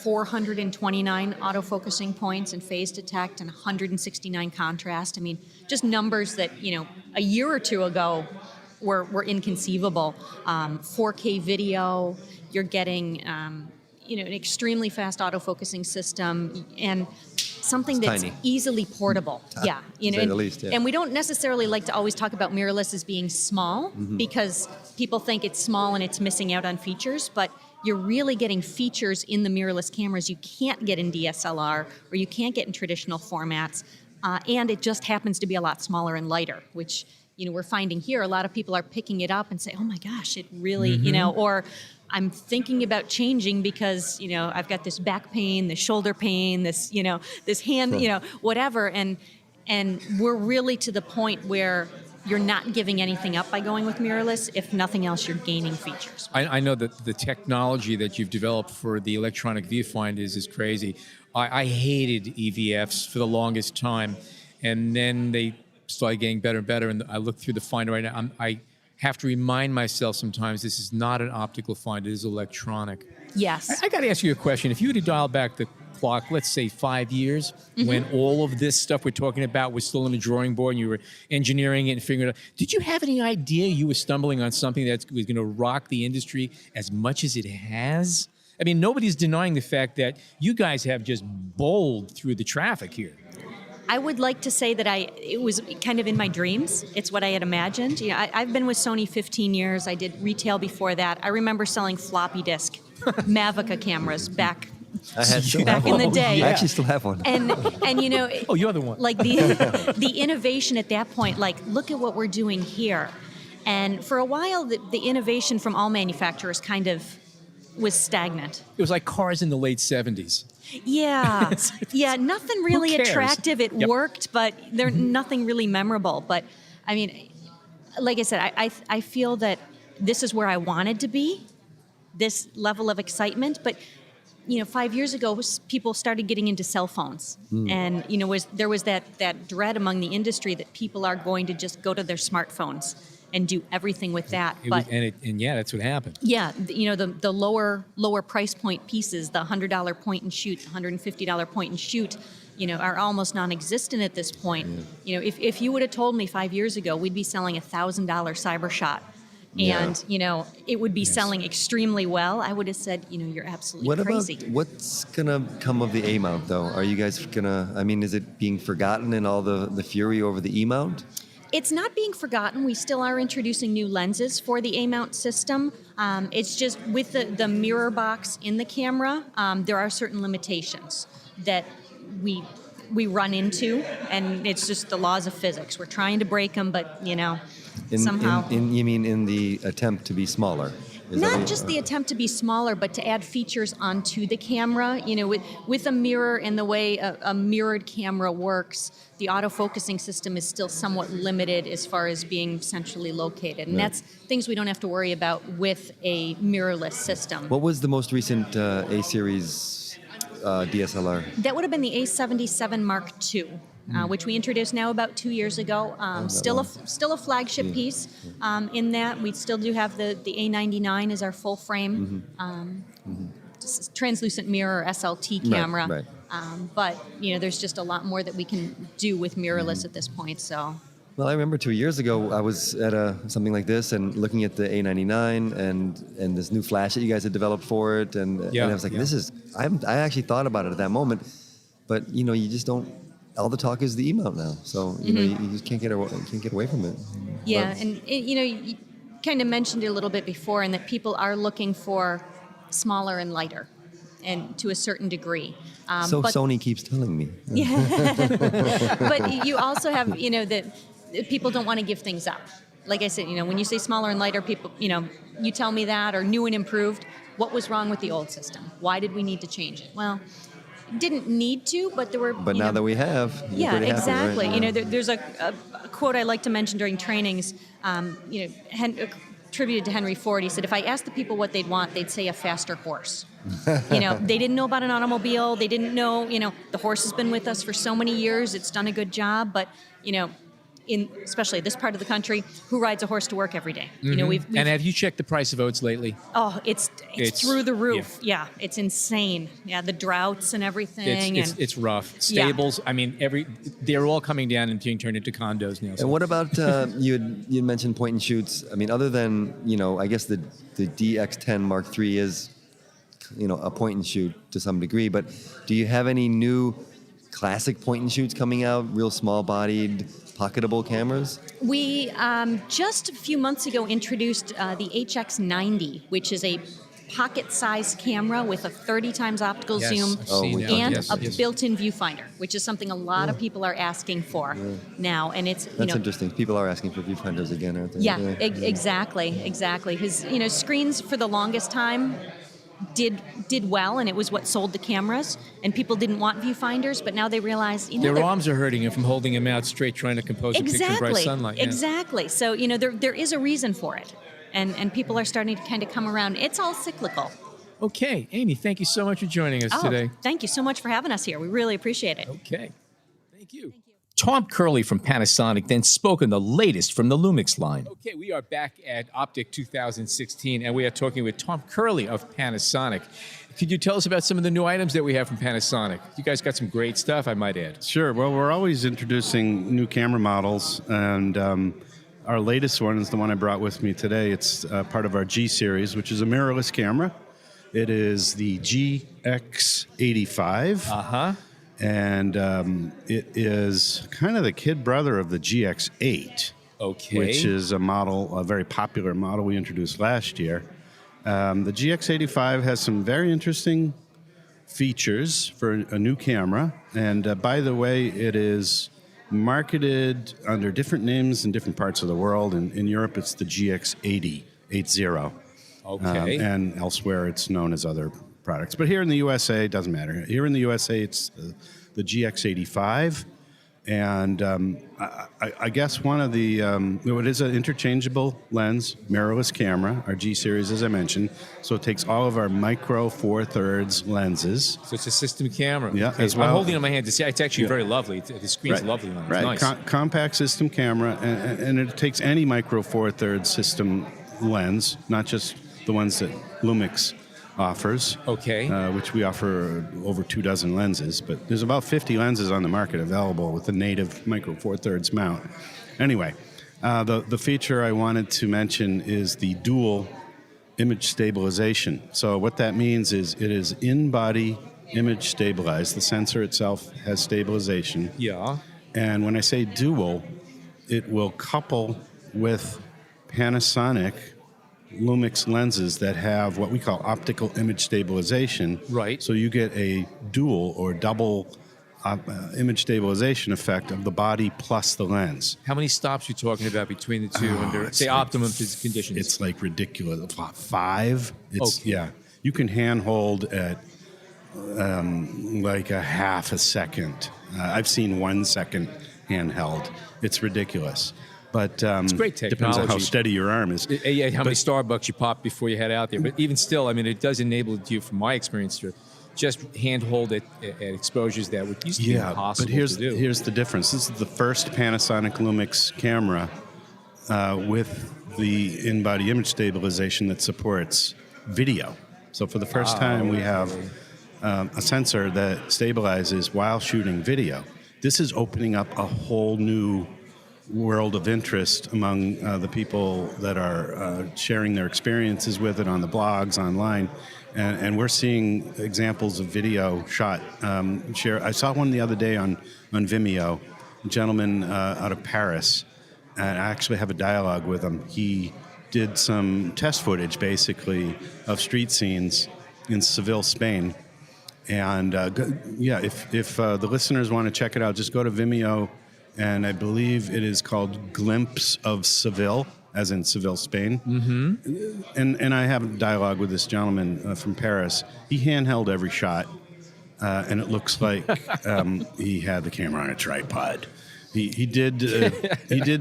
429 autofocusing points and phase detect and 169 contrast. I mean, just numbers that, a year or two ago were inconceivable. 4K video, you're getting, an extremely fast autofocusing system and something that's tiny. Easily portable. Yeah, to say the least, yeah. And we don't necessarily like to always talk about mirrorless as being small because people think it's small and it's missing out on features, but you're really getting features in the mirrorless cameras you can't get in DSLR or you can't get in traditional formats, and it just happens to be a lot smaller and lighter, which we're finding here. A lot of people are picking it up and say, "Oh my gosh, it really," or I'm thinking about changing because I've got this back pain, this shoulder pain, this this hand, whatever, and we're really to the point where you're not giving anything up by going with mirrorless. If nothing else, you're gaining features. I know that the technology that you've developed for the electronic viewfinders is crazy. I hated EVFs for the longest time, and then they started getting better and better, and I look through the finder right now. I have to remind myself sometimes this is not an optical finder, it is electronic. Yes. I got to ask you a question. If you were to dial back the clock, let's say 5 years, when all of this stuff we're talking about was still on the drawing board and you were engineering it and figuring it out, did you have any idea you were stumbling on something that was going to rock the industry as much as it has? I mean, nobody's denying the fact that you guys have just bowled through the traffic here. I would like to say that it was kind of in my dreams. It's what I had imagined. I've been with Sony 15 years. I did retail before that. I remember selling floppy disk Mavica cameras back in the day. I actually still have one. And Oh, you're the one. Like the innovation at that point, like look at what we're doing here. And for a while, the innovation from all manufacturers kind of was stagnant. It was like cars in the late 70s. Yeah, yeah, nothing really attractive. It worked, but there's nothing really memorable. But I mean, like I said, I feel that this is where I wanted to be, this level of excitement. But 5 years ago, people started getting into cell phones, and there was that dread among the industry that people are going to just go to their smartphones and do everything with that. That's what happened. Yeah, the lower price point pieces, the $100 point and shoot, the $150 point and shoot, are almost non-existent at this point. If you would have told me 5 years ago we'd be selling $1,000 CyberShot, and it would be selling extremely well, I would have said, you're absolutely crazy. What's gonna come of the A mount though? Are you guys gonna? I mean, is it being forgotten in all the fury over the E mount? It's not being forgotten. We still are introducing new lenses for the A-mount system. It's just with the mirror box in the camera, there are certain limitations that we run into, and it's just the laws of physics. We're trying to break them, but somehow. You mean in the attempt to be smaller? Not just the attempt to be smaller, but to add features onto the camera. With a mirror and the way a mirrored camera works, the autofocusing system is still somewhat limited as far as being centrally located. And that's things we don't have to worry about with a mirrorless system. What was the most recent A-series DSLR? That would have been the A77 Mark II. Which we introduced now about 2 years ago. Still a flagship piece. In that, we still do have the A99 as our full frame translucent mirror SLT camera. Right. But there's just a lot more that we can do with mirrorless at this point. So. Well, I remember 2 years ago I was at something like this and looking at the A99 and this new flash that you guys had developed for it, and I was like, this is. I actually thought about it at that moment, but you just don't. All the talk is the E-mount now, so you just can't get away from it. Yeah, and you kind of mentioned it a little bit before, and that people are looking for smaller and lighter, and to a certain degree. But Sony keeps telling me. Yeah, but you also have that people don't want to give things up. Like I said, when you say smaller and lighter, people you tell me that, or new and improved. What was wrong with the old system? Why did we need to change it? Well. didn't need to, but there were. But now that we have, yeah, exactly. Have to, right? There's a quote I like to mention during trainings. Attributed to Henry Ford. He said, "If I asked the people what they'd want, they'd say a faster horse." They didn't know about an automobile. They didn't know. The horse has been with us for so many years. It's done a good job, but in especially this part of the country, who rides a horse to work every day? We've and have you checked the price of oats lately? Oh, it's through the roof. Yeah, it's insane. Yeah, the droughts and everything. It's rough. Stables. Yeah. I mean, they're all coming down and being turned into condos now. So. And what about you mentioned point and shoots? I mean, other than I guess the DX10 Mark III is a point and shoot to some degree, but do you have any new classic point and shoots coming out? Real small bodied, pocketable cameras? We just a few months ago introduced the HX90, which is a pocket-sized camera with a 30 times optical zoom and a built-in viewfinder, which is something a lot of people are asking for now. And it's that's interesting. People are asking for viewfinders again, aren't they? Yeah, exactly. His screens for the longest time did well, and it was what sold the cameras, and people didn't want viewfinders, but now they realize their arms are hurting them from holding them out straight trying to compose a picture in bright sunlight. Exactly. So there is a reason for it, and people are starting to kind of come around. It's all cyclical. Okay, Amy, thank you so much for joining us today. Thank you so much for having us here. We really appreciate it. Okay, thank you. Tom Curley from Panasonic then spoke on the latest from the Lumix line. Okay, we are back at OPTIC 2016, and we are talking with Tom Curley of Panasonic. Could you tell us about some of the new items that we have from Panasonic? You guys got some great stuff, I might add. Sure. Well, we're always introducing new camera models, and our latest one is the one I brought with me today. It's part of our G series, which is a mirrorless camera. It is the GX85. Uh-huh. And it is kind of the kid brother of the GX8, which is a very popular model we introduced last year. The GX85 has some very interesting features for a new camera. And by the way, it is marketed under different names in different parts of the world. In Europe, it's the GX80. Okay. And elsewhere, it's known as other products. But here in the USA, it doesn't matter. Here in the USA, it's the GX85. And I guess one of the, it is an interchangeable lens, mirrorless camera, our G series, as I mentioned. So it takes all of our micro 4/3 lenses. So it's a system camera. Yeah, okay. as well. I'm holding it in my hand to see. It's actually very lovely. The screen's lovely on it. It's right. Nice. Compact system camera, and it takes any micro 4/3 system lens, not just the ones that Lumix offers, which we offer over 24 lenses, but there's about 50 lenses on the market available with the native micro 4/3 mount. Anyway, the feature I wanted to mention is the dual image stabilization. So what that means is it is in-body image stabilized. The sensor itself has stabilization. Yeah. And when I say dual, it will couple with Panasonic Lumix lenses that have what we call optical image stabilization. Right. So you get a dual or double image stabilization effect of the body plus the lens. How many stops are you talking about between the two under, say, optimum conditions? It's like ridiculous. 5. Yeah. You can handhold at like a half a second. I've seen 1 second handheld. It's ridiculous. But it's great technology. Depends on how steady your arm is. Yeah, how many Starbucks you pop before you head out there. But even still, I mean, it does enable you, from my experience, to just handhold it at exposures that would used to be impossible to do. But here's the difference. This is the first Panasonic Lumix camera with the in-body image stabilization that supports video. So for the first time, we have a sensor that stabilizes while shooting video. This is opening up a whole new world of interest among the people that are sharing their experiences with it on the blogs, online. And we're seeing examples of video shot. I saw one the other day on Vimeo, a gentleman out of Paris, and I actually have a dialogue with him. He did some test footage, basically, of street scenes in Seville, Spain. And if the listeners want to check it out, just go to Vimeo, and I believe it is called Glimpse of Seville, as in Seville, Spain. Mm-hmm. And I have a dialogue with this gentleman from Paris. He handheld every shot. and it looks like he had the camera on a tripod. He did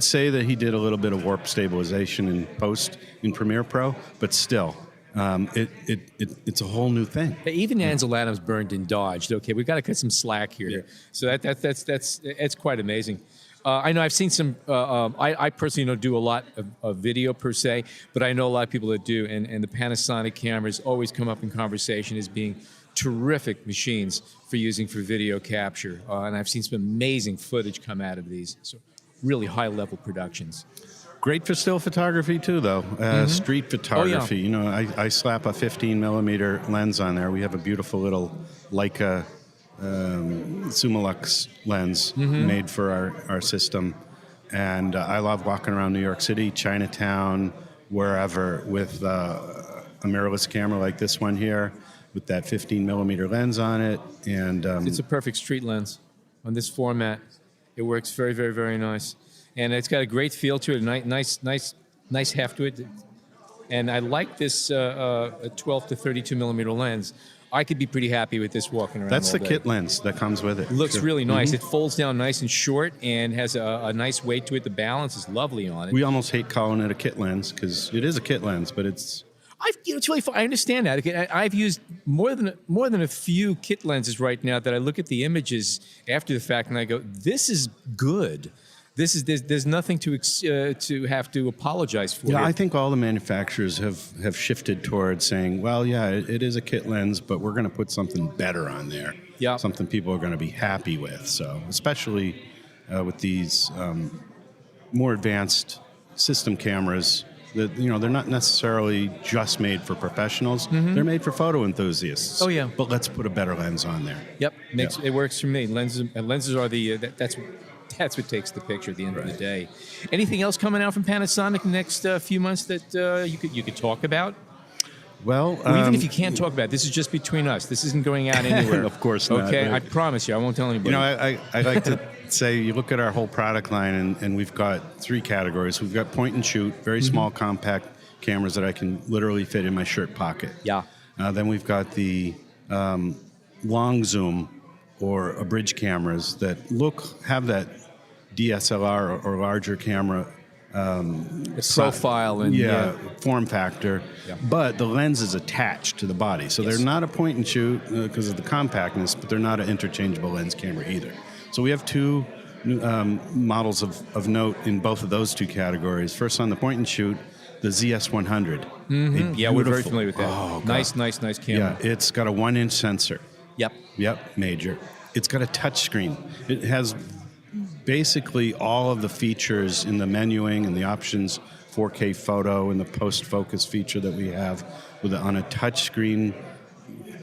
say that he did a little bit of warp stabilization in post in Premiere Pro, but still, it's a whole new thing. Even Ansel Adams burned and dodged. Okay, we've got to cut some slack here. Yeah. So that's quite amazing. I know I've seen some. I personally don't do a lot of video per se, but I know a lot of people that do, and the Panasonic cameras always come up in conversation as being terrific machines for using for video capture. And I've seen some amazing footage come out of these. So really high-level productions. Great for still photography too, though. Street photography. You know, I slap a 15 millimeter lens on there. We have a beautiful little Leica Summilux lens made for our system, and I love walking around New York City, Chinatown, wherever, with a mirrorless camera like this one here, with that 15 millimeter lens on it. And it's a perfect street lens on this format. It works very, very, very nice, and it's got a great feel to it. Nice heft to it, and I like this a 12 to 32 millimeter lens. I could be pretty happy with this walking around. That's all the day. kit lens that comes with it. Looks really nice. It folds down nice and short and has a nice weight to it. The balance is lovely on it. We almost hate calling it a kit lens because it is a kit lens, but it's... It's really fun. I understand that. I've used more than a few kit lenses right now that I look at the images after the fact and I go, "This is good. There's nothing to have to apologize for." Yeah, I think all the manufacturers have shifted towards saying, "Well, yeah, it is a kit lens, but we're going to put something better on there. Yeah, something people are going to be happy with." So, especially with these more advanced system cameras. That, you know, they're not necessarily just made for professionals. They're made for photo enthusiasts. Oh yeah, but let's put a better lens on there. Yep, it works for me. Lenses are the that's what takes the picture at the end of the day. Anything else coming out from Panasonic in the next few months that you could talk about? Well, or even if you can't talk about it, this is just between us. This isn't going out anywhere. Of course not. Okay, I promise you, I won't tell anybody. You know, I like to say, you look at our whole product line, and we've got three categories. We've got point and shoot, very small, compact cameras that I can literally fit in my shirt pocket. Yeah. Then we've got the long zoom or abridged cameras that have that DSLR or larger camera profile and form factor, but the lens is attached to the body, so they're not a point and shoot because of the compactness, but they're not an interchangeable lens camera either. So we have two models of note in both of those two categories. First, on the point and shoot, the ZS100. Yeah, we're very familiar with that. Oh, nice camera. Yeah, it's got a 1-inch sensor. Yep, major. It's got a touch screen. It has basically all of the features in the menuing and the options, 4K photo and the post-focus feature that we have on a touchscreen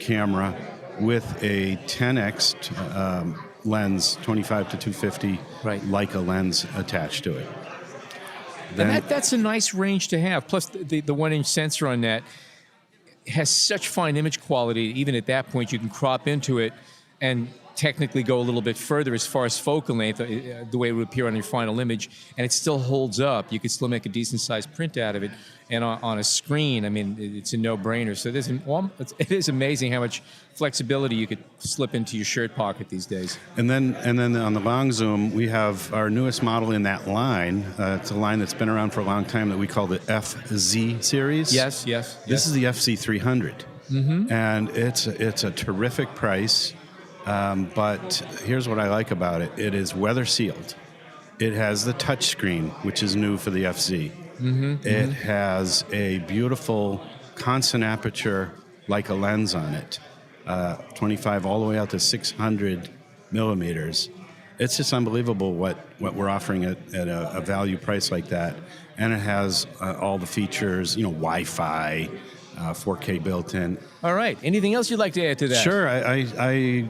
camera with a 10x lens, 25 to 250 Leica lens attached to it. And that's a nice range to have. Plus, the 1-inch sensor on that has such fine image quality. Even at that point, you can crop into it and technically go a little bit further as far as focal length, the way it would appear on your final image, and it still holds up. You could still make a decent-sized print out of it. And on a screen, I mean, it's a no-brainer. So it is amazing how much flexibility you could slip into your shirt pocket these days. And then on the long zoom, we have our newest model in that line. It's a line that's been around for a long time that we call the FZ series. Yes. This is the FC300, and it's a terrific price. But here's what I like about it. It is weather sealed. It has the touch screen, which is new for the FZ. It has a beautiful constant aperture Leica lens on it, 25 all the way out to 600 millimeters. It's just unbelievable what we're offering at a value price like that. And it has all the features, Wi-Fi, 4K built in. All right. Anything else you'd like to add to that? Sure. I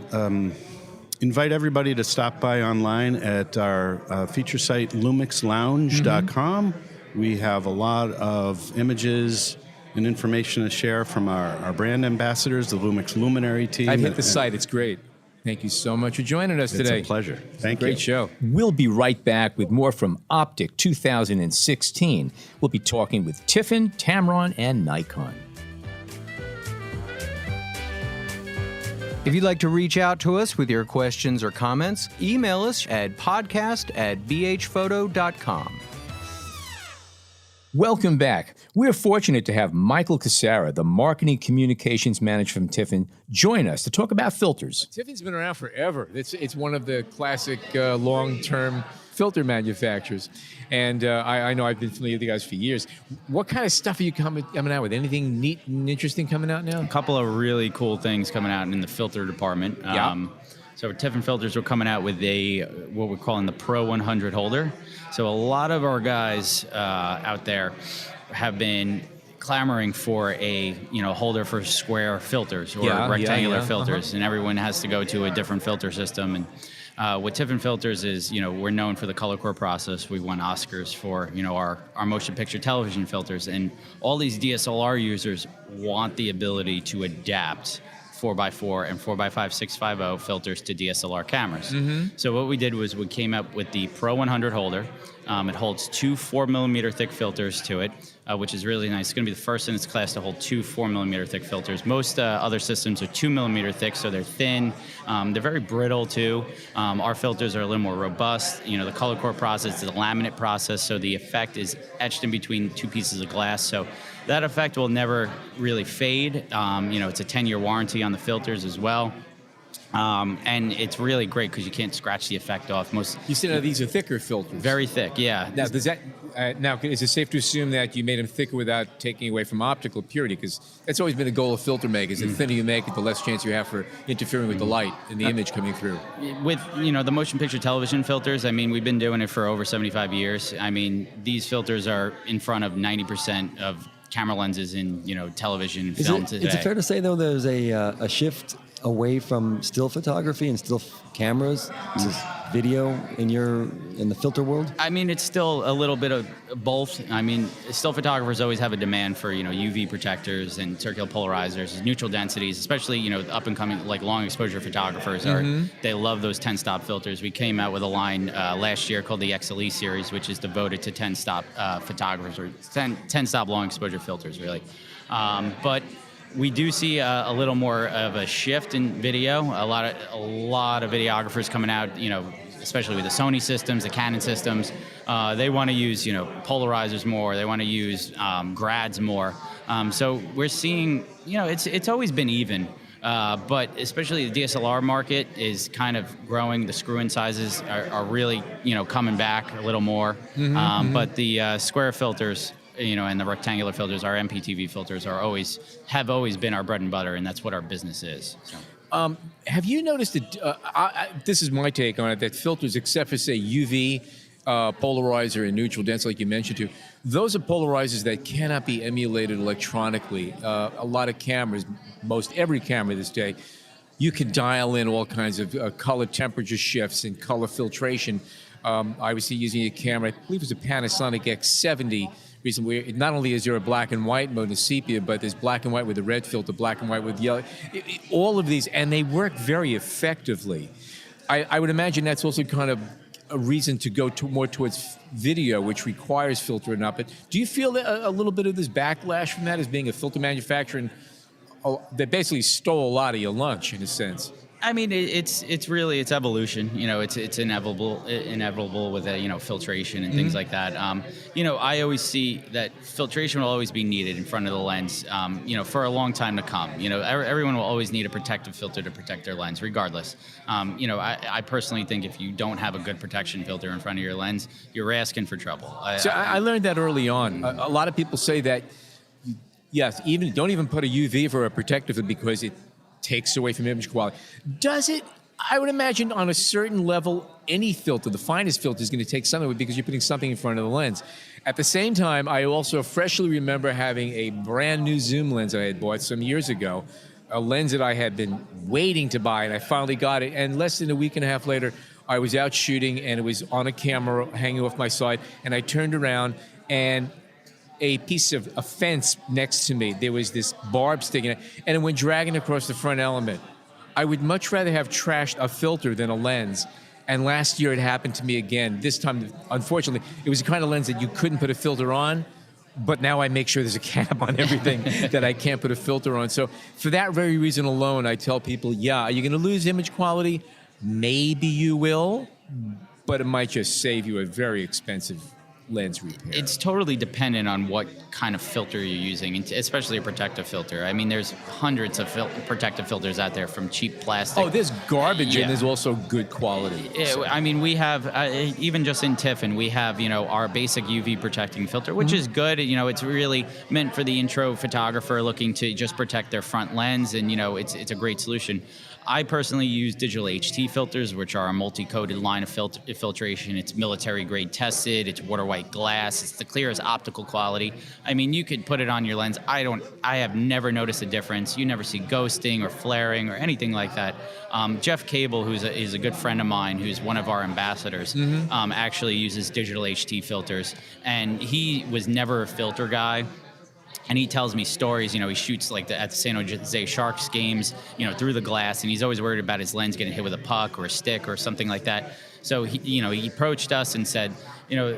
invite everybody to stop by online at our feature site, lumixlounge.com. We have a lot of images and information to share from our brand ambassadors, the Lumix Luminary team. I've hit the site. It's great. Thank you so much for joining us today. It's a pleasure. Thank you. Great show. We'll be right back with more from OPTIC 2016. We'll be talking with Tiffen, Tamron, and Nikon. If you'd like to reach out to us with your questions or comments, email us at podcast@bhphoto.com. Welcome back. We're fortunate to have Michael Cassara, the Marketing Communications Manager from Tiffen, join us to talk about filters. Tiffen's been around forever. It's one of the classic long-term filter manufacturers. And I know I've been familiar with you guys for years. What kind of stuff are you coming out with? Anything neat and interesting coming out now? A couple of really cool things coming out in the filter department. Yeah. So Tiffen filters, we're coming out with what we're calling the Pro 100 holder. So a lot of our guys out there have been clamoring for a holder for square filters or rectangular filters, and everyone has to go to a different filter system. And what Tiffen filters is, we're known for the color core process. We won Oscars for our motion picture television filters, and all these DSLR users want the ability to adapt 4x4 and 4x5 650 filters to DSLR cameras. So what we did was we came up with the Pro 100 holder. It holds two 4mm thick filters to it, which is really nice. It's going to be the first in its class to hold two 4mm thick filters. Most other systems are 2mm thick, so they're thin. They're very brittle too. Our filters are a little more robust. The color core process is a laminate process, so the effect is etched in between two pieces of glass. So that effect will never really fade. It's a 10-year warranty on the filters as well. And it's really great because you can't scratch the effect off. You said these are thicker filters. Very thick, yeah. Now, is it safe to assume that you made them thicker without taking away from optical purity? Because that's always been the goal of filter makers. The thinner you make it, the less chance you have for interfering with the light and the image coming through. With the motion picture television filters, we've been doing it for over 75 years. These filters are in front of 90% of camera lenses in television film today. Is it fair to say though there's a shift away from still photography and still cameras to video in the filter world? It's still a little bit of both. Still photographers always have a demand for UV protectors and circular polarizers, neutral densities, especially up and coming like long exposure photographers they love those 10-stop filters. We came out with a line last year called the XLE series, which is devoted to 10-stop photographers or 10-stop long exposure filters really. But we do see a little more of a shift in video. A lot of videographers coming out, especially with the Sony systems, the Canon systems. They want to use, polarizers more. They want to use grads more. So we're seeing, it's always been even. But especially the DSLR market is kind of growing. The screw-in sizes are really, coming back a little more. But the square filters, and the rectangular filters, our MPTV filters have always been our bread and butter, and that's what our business is. So. Have you noticed that, this is my take on it, that filters, except for, say, UV, polarizer, and neutral density, like you mentioned too, those are polarizers that cannot be emulated electronically. A lot of cameras, most every camera this day, you can dial in all kinds of color temperature shifts and color filtration. I was using a camera, I believe it was a Panasonic X70, recently. Not only is there a black and white mode and sepia, but there's black and white with a red filter, black and white with yellow. All of these, and they work very effectively. I would imagine that's also kind of a reason to go more towards video, which requires filtering up. But do you feel a little bit of this backlash from that as being a filter manufacturer? And they basically stole a lot of your lunch, in a sense. It's really evolution. It's inevitable with filtration and things like that. I always see that filtration will always be needed in front of the lens, for a long time to come. Everyone will always need a protective filter to protect their lens, regardless. I personally think if you don't have a good protection filter in front of your lens, you're asking for trouble. I learned that early on. A lot of people say that, yes, don't even put a UV for a protective because it takes away from image quality. Does it? I would imagine on a certain level, any filter, the finest filter, is going to take something because you're putting something in front of the lens. At the same time, I also freshly remember having a brand new zoom lens I had bought some years ago, a lens that I had been waiting to buy, and I finally got it. And less than a week and a half later, I was out shooting, and it was on a camera hanging off my side, and I turned around, and a piece of a fence next to me, there was this barb sticking out, and it went dragging across the front element. I would much rather have trashed a filter than a lens. And last year it happened to me again. This time, unfortunately, it was the kind of lens that you couldn't put a filter on, but now I make sure there's a cap on everything that I can't put a filter on. So for that very reason alone, I tell people, yeah, are you going to lose image quality? Maybe you will, but it might just save you a very expensive lens repair. It's totally dependent on what kind of filter you're using, and especially a protective filter. I mean, there's hundreds of protective filters out there, from cheap plastic. Oh, there's garbage and there's also good quality. So. I mean, we have, even just in Tiffen, we have, our basic UV protecting filter, which is good. It's really meant for the intro photographer looking to just protect their front lens, and, it's a great solution. I personally use digital HT filters, which are a multi-coated line of filtration. It's military grade tested. It's water white glass. It's the clearest optical quality. I mean, you could put it on your lens. I have never noticed a difference. You never see ghosting or flaring or anything like that. Jeff Cable, is a good friend of mine, who's one of our ambassadors, actually uses digital HT filters, and he was never a filter guy. And he tells me stories, he shoots at the San Jose Sharks games, through the glass, and he's always worried about his lens getting hit with a puck or a stick or something like that. So he approached us and said, do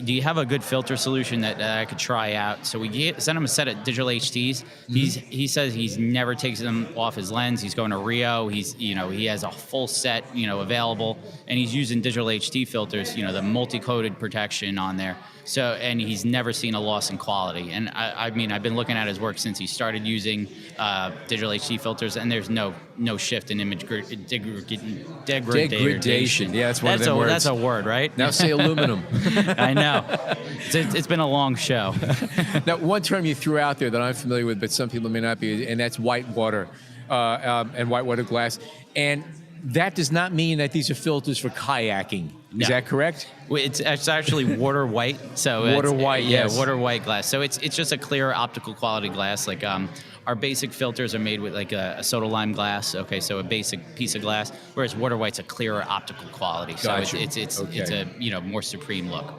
you have a good filter solution that I could try out? So we sent him a set of digital HTs. He says he's never takes them off his lens. He's going to Rio. He has a full set, available, and he's using digital HT filters, the multi-coated protection on there. So, and he's never seen a loss in quality. And I mean, I've been looking at his work since he started using digital HT filters, and there's no shift in image degradation. Yeah, that's one of them words. That's a word, right? Now say aluminum. I know. It's been a long show. Now, one term you threw out there that I'm familiar with, but some people may not be, and that's white water and white water glass. And that does not mean that these are filters for kayaking. Is that correct? It's actually water white. So water white, yes. Yeah, water white glass. So it's just a clear optical quality glass. Like our basic filters are made with like a soda lime glass. Okay, so a basic piece of glass. Whereas water white's a clearer optical quality. So Gotcha. it's a more supreme look.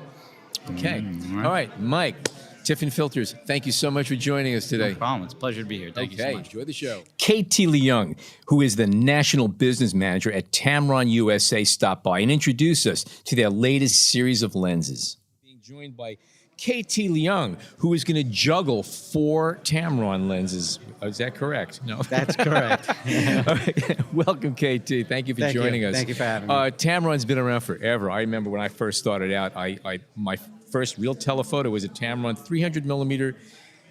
Okay. All right, Mike. Tiffen Filters, thank you so much for joining us today. No problem. It's a pleasure to be here. Thank you so much. Enjoy the show. KT Leung, who is the National Business Manager at Tamron USA, stopped by and introduced us to their latest series of lenses. Being joined by KT Leung, who is going to juggle 4 Tamron lenses. Is that correct? No. That's correct. Welcome, KT. Thank you for joining us. Thank you for having me. Tamron's been around forever. I remember when I first started out, my first real telephoto was a Tamron 300 millimeter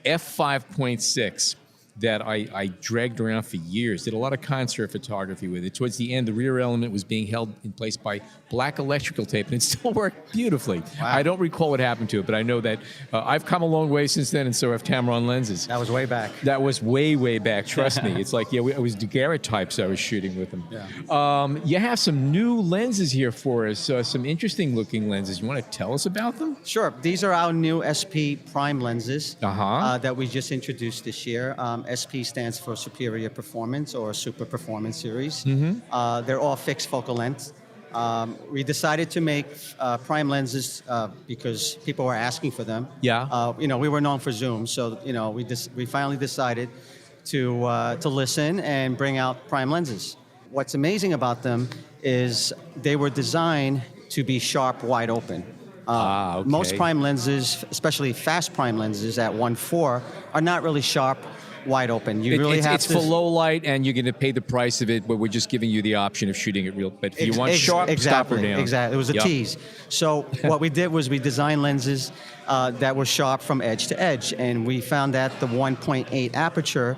f5.6 that I dragged around for years. Did a lot of concert photography with it. Towards the end, the rear element was being held in place by black electrical tape, and it still worked beautifully. Wow. I don't recall what happened to it, but I know that I've come a long way since then, and so have Tamron lenses. That was way back. That was way, way back. Trust me. It's like, it was daguerreotypes I was shooting with them. Yeah. You have some new lenses here for us, some interesting looking lenses. You want to tell us about them? Sure. These are our new SP Prime lenses that we just introduced this year. SP stands for Superior Performance or Super Performance Series. They're all fixed focal length. We decided to make prime lenses because people were asking for them. Yeah. We were known for zoom, so we finally decided to listen and bring out prime lenses. What's amazing about them is they were designed to be sharp, wide open. Okay. Most prime lenses, especially fast prime lenses at 1.4, are not really sharp, wide open. It's for low light, and you're going to pay the price of it, but we're just giving you the option of shooting it real. But if you want sharp, stop or down. Exactly. It was a tease. So what we did was we designed lenses that were sharp from edge to edge, and we found that the 1.8 aperture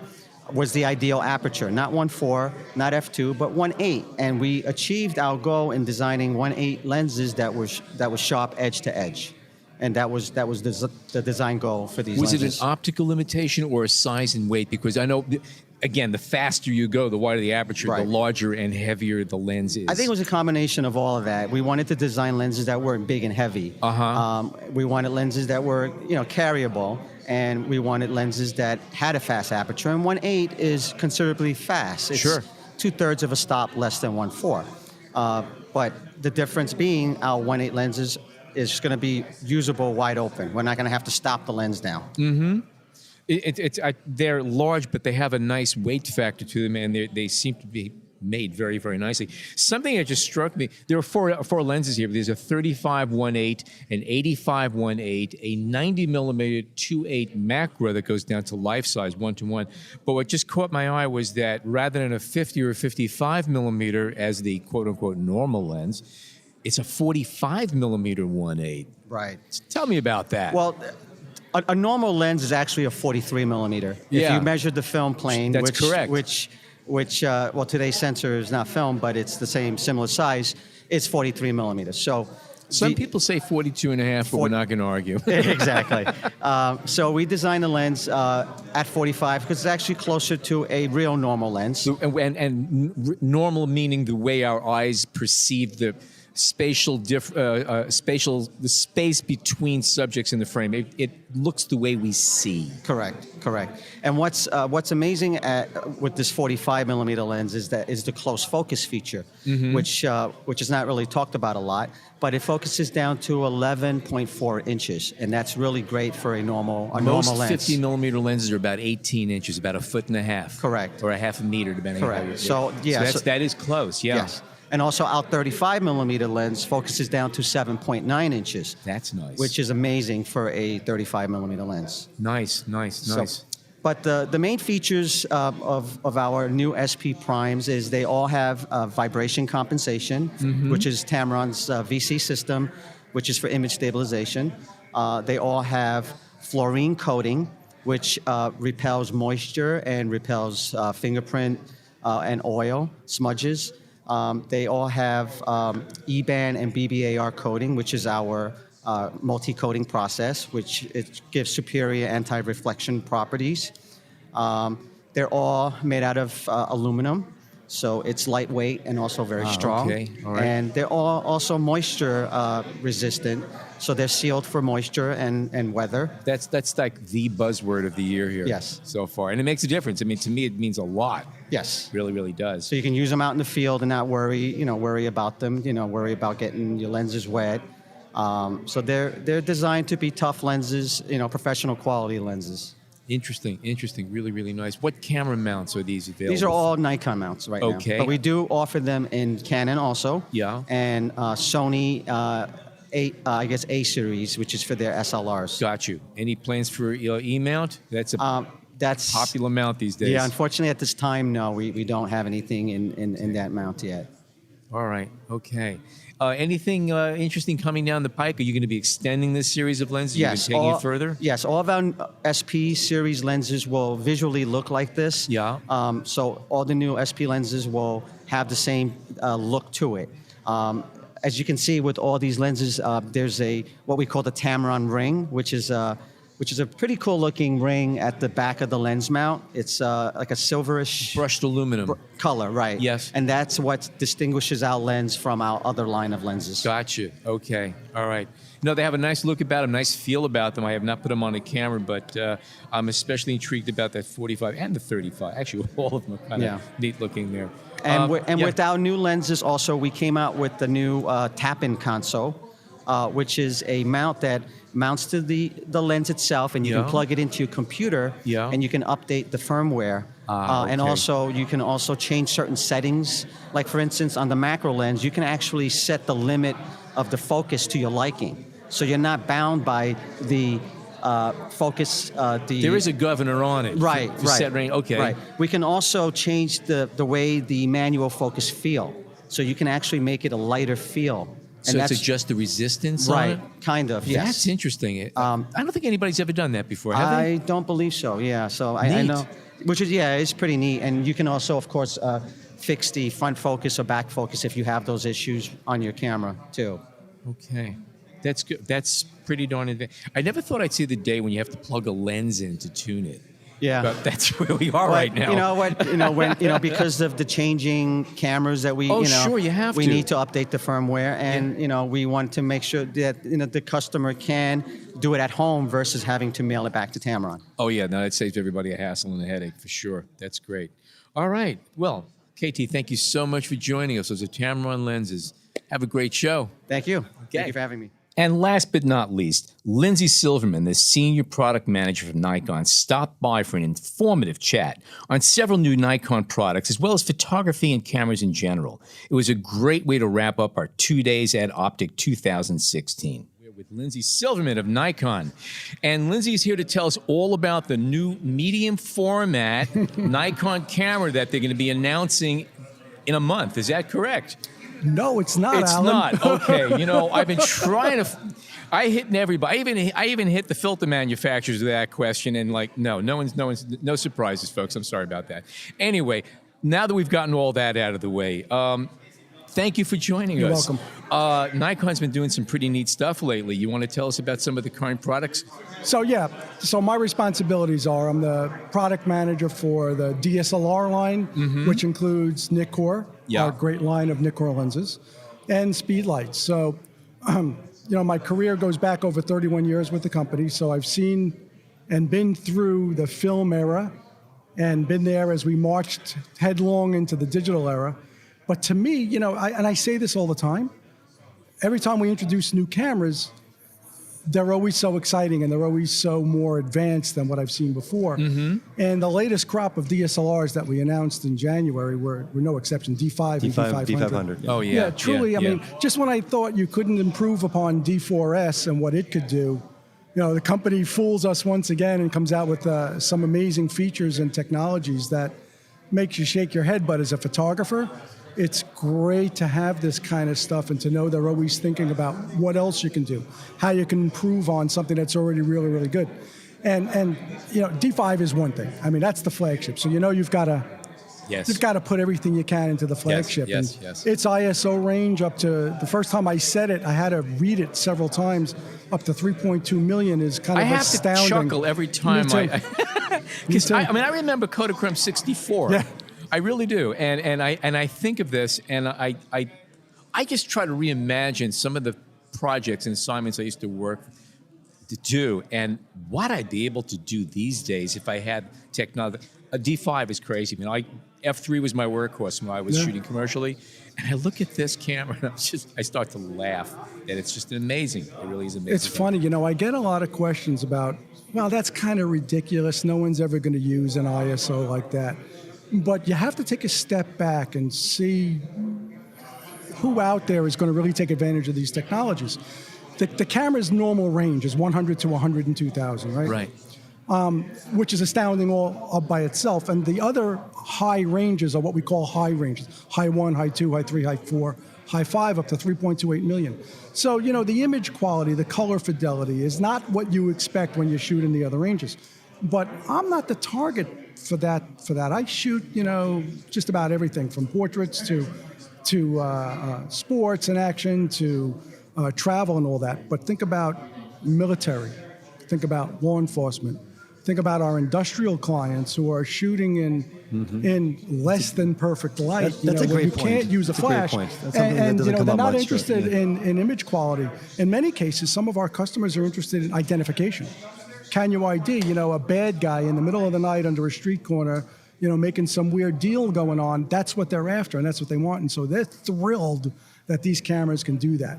was the ideal aperture. Not 1.4, not f2, but 1.8. And we achieved our goal in designing 1.8 lenses that was sharp edge to edge. And that was the design goal for these lenses. Was it an optical limitation or a size and weight? Because I know, again, the faster you go, the wider the aperture, the larger and heavier the lens is. I think it was a combination of all of that. We wanted to design lenses that weren't big and heavy. We wanted lenses that were, carryable, and we wanted lenses that had a fast aperture. And 1.8 is considerably fast. It's 2/3 of a stop less than 1.4. But the difference being our 1.8 lenses is going to be usable wide open. We're not going to have to stop the lens down. They're large, but they have a nice weight factor to them, and they seem to be made very, very nicely. Something that just struck me, there are four lenses here. There's a 35-1.8, an 85-1.8, a 90mm 2.8 macro that goes down to life size 1:1. But what just caught my eye was that rather than a 50 or 55mm as the quote-unquote normal lens, it's a 45mm 1.8. Right. Tell me about that. Well, a normal lens is actually a 43mm. Yeah. If you measure the film plane, That's correct. Which well, today's sensor is not film, but it's the same similar size. It's 43mm. So some people say 42.5, but we're not going to argue. Exactly. So we designed the lens at 45 because it's actually closer to a real normal lens. And normal meaning the way our eyes perceive the the space between subjects in the frame. It looks the way we see. Correct. And what's amazing with this 45mm lens is the close focus feature, which is not really talked about a lot, but it focuses down to 11.4 inches, and that's really great for a normal lens. Most 50mm lenses are about 18 inches, about 1.5 feet. Correct. Or a half a meter, depending on how you're. So that is close. Yeah. Yes. And also our 35mm lens focuses down to 7.9 inches. That's nice. Which is amazing for a 35mm lens. Nice. But the main features of our new SP Primes is they all have vibration compensation, which is Tamron's VC system, which is for image stabilization. They all have fluorine coating, which repels moisture and repels fingerprint and oil smudges. They all have E-band and BBAR coating, which is our multi-coating process, which it gives superior anti-reflection properties. They're all made out of aluminum, so it's lightweight and also very strong. Okay. All right. And they're all also moisture resistant, so they're sealed for moisture and weather. That's like the buzzword of the year here. Yes. So far, and it makes a difference. I mean, to me, it means a lot. Yes. Really, really does. So you can use them out in the field and not worry about them. Worry about getting your lenses wet. So they're designed to be tough lenses. Professional quality lenses. Interesting. Really, really nice. What camera mounts are these available? These are all Nikon mounts right now. Okay. But we do offer them in Canon also. Yeah. And Sony, A series, which is for their SLRs. Got you. Any plans for E-mount? That's popular mount these days. Yeah, unfortunately at this time, no, we don't have anything in that mount yet. All right. Okay. Anything interesting coming down the pike? Are you going to be extending this series of lenses? Yes. Taking it further? Yes. All of our SP series lenses will visually look like this. Yeah. So all the new SP lenses will have the same look to it. As you can see with all these lenses, there's what we call the Tamron ring, which is a pretty cool looking ring at the back of the lens mount. It's like a silverish brushed aluminum color, right? Yes. And that's what distinguishes our lens from our other line of lenses. Gotcha. Okay. All right. No, they have a nice look about them, nice feel about them. I have not put them on a camera, but I'm especially intrigued about that 45 and the 35. Actually, all of them are kind of neat looking there. And with our new lenses also, we came out with the new Tiffen console, which is a mount that mounts to the lens itself, and you can plug it into your computer, and you can update the firmware. And also, you can also change certain settings. Like, for instance, on the macro lens, you can actually set the limit of the focus to your liking. So you're not bound by the focus. There is a governor on it. Right, for set range. Okay. Right. We can also change the way the manual focus feel. So you can actually make it a lighter feel. So to adjust the resistance on it? Right, kind of, yes. That's interesting. I don't think anybody's ever done that before, have they? I don't believe so, yeah. So I know, which is, it's pretty neat. And you can also, of course, fix the front focus or back focus if you have those issues on your camera, too. Okay. That's good. That's pretty darn advanced. I never thought I'd see the day when you have to plug a lens in to tune it. Yeah, but that's where we are right now. You know what? When because of the changing cameras that we, sure, you have we need to update the firmware, and we want to make sure that the customer can do it at home versus having to mail it back to Tamron. Oh yeah, no, that saves everybody a hassle and a headache for sure. That's great. All right, well, KT, thank you so much for joining us. Those are Tamron lenses. Have a great show. Thank you. Okay. Thank you for having me. And last but not least, Lindsay Silverman, the senior product manager from Nikon, stopped by for an informative chat on several new Nikon products, as well as photography and cameras in general. It was a great way to wrap up our 2 days at OPTIC 2016. We're with Lindsay Silverman of Nikon. And Lindsay is here to tell us all about the new medium format Nikon camera that they're going to be announcing in a month. Is that correct? No, it's not, It's Alan. not. Okay. You know, I've been trying to... I hit everybody. I even hit the filter manufacturers with that question, and like, no surprises, folks. I'm sorry about that. Anyway, now that we've gotten all that out of the way, thank you for joining You're us. welcome. Nikon's been doing some pretty neat stuff lately. You want to tell us about some of the current products? So my responsibilities are I'm the product manager for the DSLR line, which includes Nikkor, our great line of Nikkor lenses, and Speedlights. So, my career goes back over 31 years with the company. So I've seen and been through the film era and been there as we marched headlong into the digital era. But to me, I say this all the time, every time we introduce new cameras, they're always so exciting and they're always so more advanced than what I've seen before. And the latest crop of DSLRs that we announced in January were no exception, D5 and D500. D500. Oh, yeah. Yeah, truly. I mean, just when I thought you couldn't improve upon D4S and what it could do, the company fools us once again and comes out with some amazing features and technologies that makes you shake your head. But as a photographer, it's great to have this kind of stuff and to know they're always thinking about what else you can do, how you can improve on something that's already really, really good. And D5 is one thing. I mean, that's the flagship. So you've got to put everything you can into the flagship. Yes. Its ISO range up to, the first time I said it, I had to read it several times, up to 3.2 million is kind of astounding. I have to chuckle every time I remember Kodachrome 64. Yeah. I really do, and I think of this, and I just try to reimagine some of the projects and assignments I used to work to do, and what I'd be able to do these days if I had technology. A D5 is crazy. F3 was my workhorse when I was shooting commercially, and I look at this camera and I start to laugh, and it's just amazing. It really is amazing. It's funny, I get a lot of questions about, well, that's kind of ridiculous. No one's ever going to use an ISO like that. But you have to take a step back and see who out there is going to really take advantage of these technologies. The camera's normal range is 100 to 102,000, right? Right. Which is astounding all up by itself. And the other high ranges are what we call high ranges. High 1, high 2, high 3, high 4, high 5, up to 3.28 million. So, the image quality, the color fidelity is not what you expect when you shoot in the other ranges. But I'm not the target for that. I shoot, just about everything from portraits to sports and action to travel and all that. But think about military, think about law enforcement, think about our industrial clients who are shooting in less than perfect light. That's a great you point. can't use a That's flash, a great point. That's something that doesn't come they're up not much, interested in image quality. In many cases, some of our customers are interested in identification. Can you ID, a bad guy in the middle of the night under a street corner, making some weird deal going on? That's what they're after, and that's what they want. And so they're thrilled that these cameras can do that.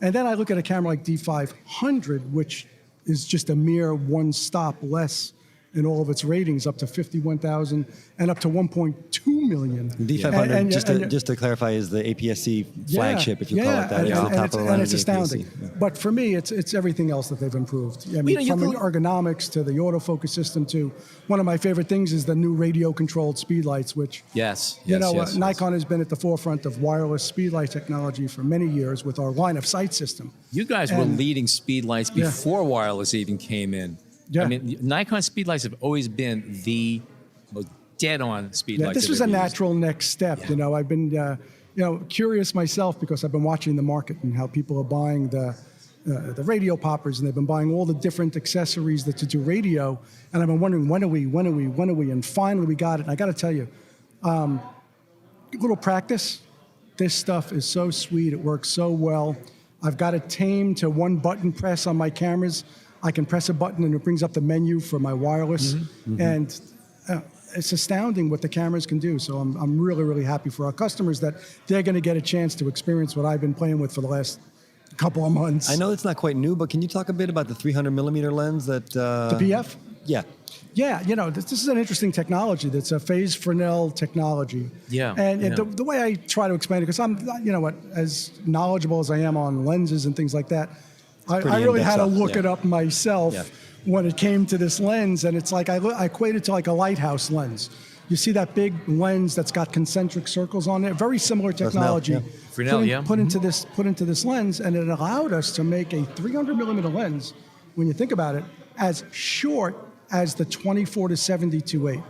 And then I look at a camera like D500, which is just a mere one stop less in all of its ratings, up to 51,000 and up to 1.2 million. D500, just to clarify, is the APS-C flagship, if you call it that. It's the top of the line. And it's of the astounding. APS-C. Yeah. But for me, it's everything else that they've improved. From the ergonomics to the autofocus system to one of my favorite things is the new radio-controlled speedlights, which Nikon has been at the forefront of wireless speedlight technology for many years with our line of sight system. You guys were leading speedlights before wireless even came in. Yeah. Nikon speedlights have always been the most dead-on speedlights. Yeah, this was a natural next step. Yeah. I've been, curious myself because I've been watching the market and how people are buying the radio poppers, and they've been buying all the different accessories to do radio. And I've been wondering, when are we? And finally we got it. And I got to tell you, a little practice. This stuff is so sweet. It works so well. I've got it tamed to one button press on my cameras. I can press a button and it brings up the menu for my wireless. And it's astounding what the cameras can do. So I'm really, really happy for our customers that they're going to get a chance to experience what I've been playing with for the last couple of months. I know it's not quite new, but can you talk a bit about the 300 millimeter lens that? The PF? Yeah. Yeah, this is an interesting technology. That's a phase Fresnel technology. Yeah. And the way I try to explain it, because I'm, as knowledgeable as I am on lenses and things like that, I really had to look it up myself when it came to this lens. And it's like, I equate it to like a lighthouse lens. You see that big lens that's got concentric circles on it? Very similar technology. Fresnel, put into this lens, and it allowed us to make a 300 millimeter lens, when you think about it, as short as the 24 to 70-2.8.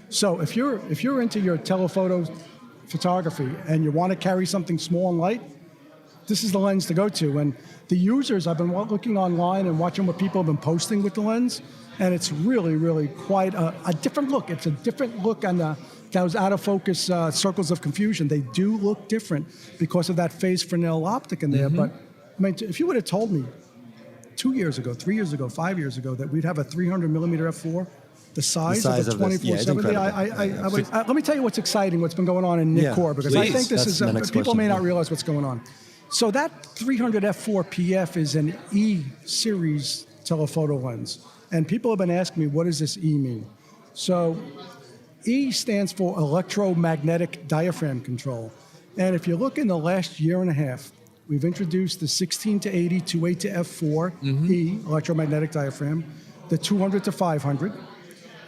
So if you're into your telephoto photography and you want to carry something small and light, this is the lens to go to. And the users, I've been looking online and watching what people have been posting with the lens, and it's really, really quite a different look. It's a different look on those out of focus circles of confusion. They do look different because of that phase Fresnel optic in there. But I mean, if you would have told me 2 years ago, 3 years ago, 5 years ago that we'd have a 300 millimeter f4, the size of the 24-70, let me tell you what's exciting, what's been going on in Nikkor, because I think this is, people may not realize what's going on. So that 300 f4 PF is an E series telephoto lens. And people have been asking me, what does this E mean? So E stands for electromagnetic diaphragm control. And if you look in the last year and a half, we've introduced the 16 to 80, 2.8 to f4 E, electromagnetic diaphragm, the 200 to 500,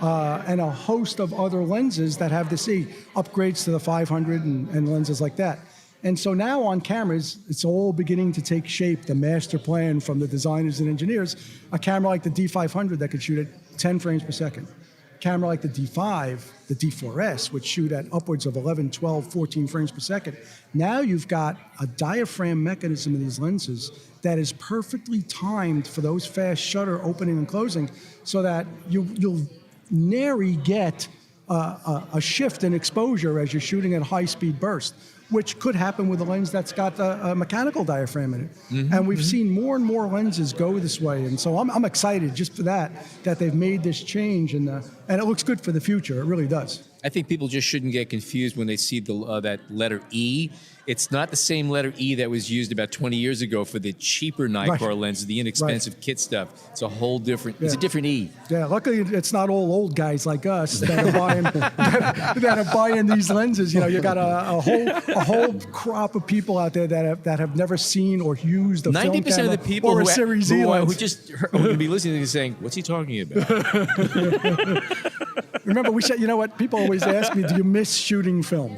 and a host of other lenses that have this E, upgrades to the 500 and lenses like that. And so now on cameras, it's all beginning to take shape, the master plan from the designers and engineers. A camera like the D500 that could shoot at 10 frames per second. A camera like the D5, the D4S, which shoot at upwards of 11, 12, 14 frames per second. Now you've got a diaphragm mechanism in these lenses that is perfectly timed for those fast shutter opening and closing, so that you'll nary get a shift in exposure as you're shooting at high-speed burst, which could happen with a lens that's got a mechanical diaphragm in it. And we've seen more and more lenses go this way. And so I'm excited just for that they've made this change, and it looks good for the future. It really does. I think people just shouldn't get confused when they see that letter E. It's not the same letter E that was used about 20 years ago for the cheaper Nikkor lenses, the inexpensive kit stuff. It's a whole different, it's a different E. Yeah, luckily it's not all old guys like us that are buying these lenses. You got a whole crop of people out there that have never seen or used a 90% film camera of the people or a Series E lens. who would be listening and saying, "What's he talking about?" Remember, we said, people always ask me, do you miss shooting film?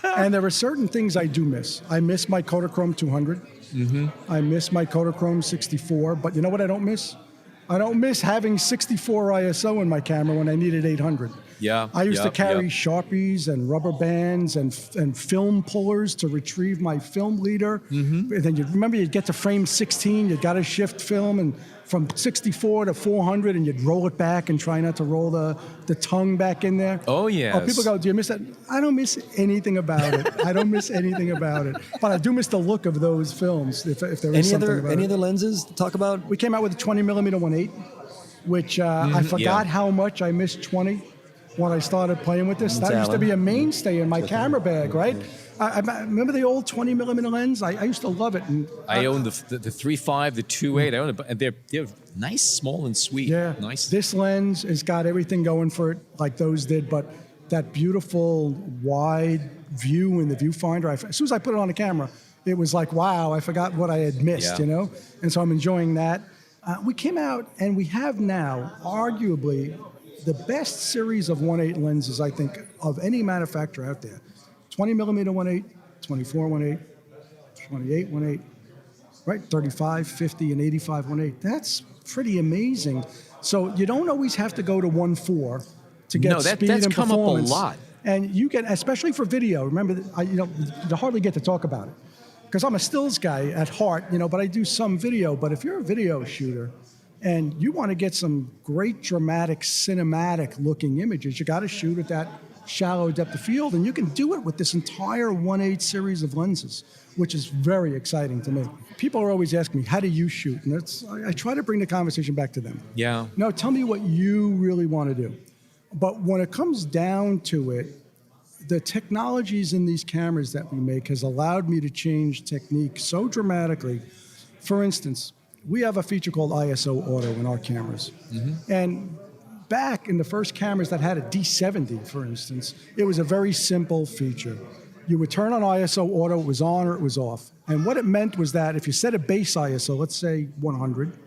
And there are certain things I do miss. I miss my Kodachrome 200. I miss my Kodachrome 64. But you know what I don't miss? I don't miss having 64 ISO in my camera when I needed 800. Yeah. I used to carry Sharpies and rubber bands and film pullers to retrieve my film leader. And then you'd get to frame 16, you got to shift film, and from 64 to 400, and you'd roll it back and try not to roll the tongue back in there. Oh, yes. Oh, people go, do you miss that? I don't miss anything about it. I don't miss anything about it. But I do miss the look of those films, if there is something about it. Any other lenses to talk about? We came out with a 20 millimeter 1.8, which I forgot how much I missed 20 when I started playing with this. That used to be a mainstay in my camera bag, right? I remember the old 20 millimeter lens. I used to love it. And I own the 3.5, the 2.8. I own it, and they're nice, small, and sweet. Yeah, nice. This lens has got everything going for it, like those did. But that beautiful wide view in the viewfinder. As soon as I put it on the camera, it was like, wow! I forgot what I had missed, And so I'm enjoying that. We came out, and we have now, arguably, the best series of 1.8 lenses, I think, of any manufacturer out there. 20 millimeter 1.8, 24 1.8, 28 1.8, right? 35, 50, and 85 1.8. That's pretty amazing. So you don't always have to go to 1.4 to get speed and come performance. Up a lot. And you get, especially for video. Remember, you hardly get to talk about it because I'm a stills guy at heart, but I do some video. But if you're a video shooter and you want to get some great dramatic, cinematic-looking images, you got to shoot at that shallow depth of field, and you can do it with this entire 1.8 series of lenses, which is very exciting to me. People are always asking me, how do you shoot? And I try to bring the conversation back to them. Yeah. No, tell me what you really want to do. But when it comes down to it, the technologies in these cameras that we make has allowed me to change technique so dramatically for instance, we have a feature called ISO Auto in our cameras. And back in the first cameras that had a D70, for instance, it was a very simple feature. You would turn on ISO Auto, it was on or it was off. And what it meant was that if you set a base ISO, let's say 100,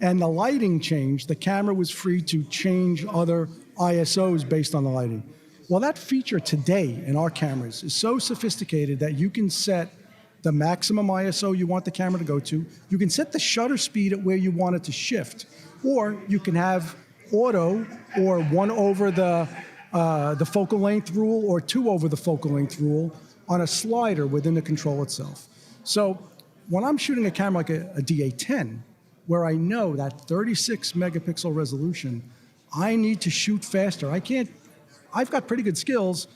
and the lighting changed, the camera was free to change other ISOs based on the lighting. Well, that feature today in our cameras is so sophisticated that you can set the maximum ISO you want the camera to go to. You can set the shutter speed at where you want it to shift. Or you can have auto or 1 over the focal length rule or 2 over the focal length rule on a slider within the control itself. So when I'm shooting a camera like a DA10, where I know that 36 megapixel resolution, I need to shoot faster. I've got pretty good skills.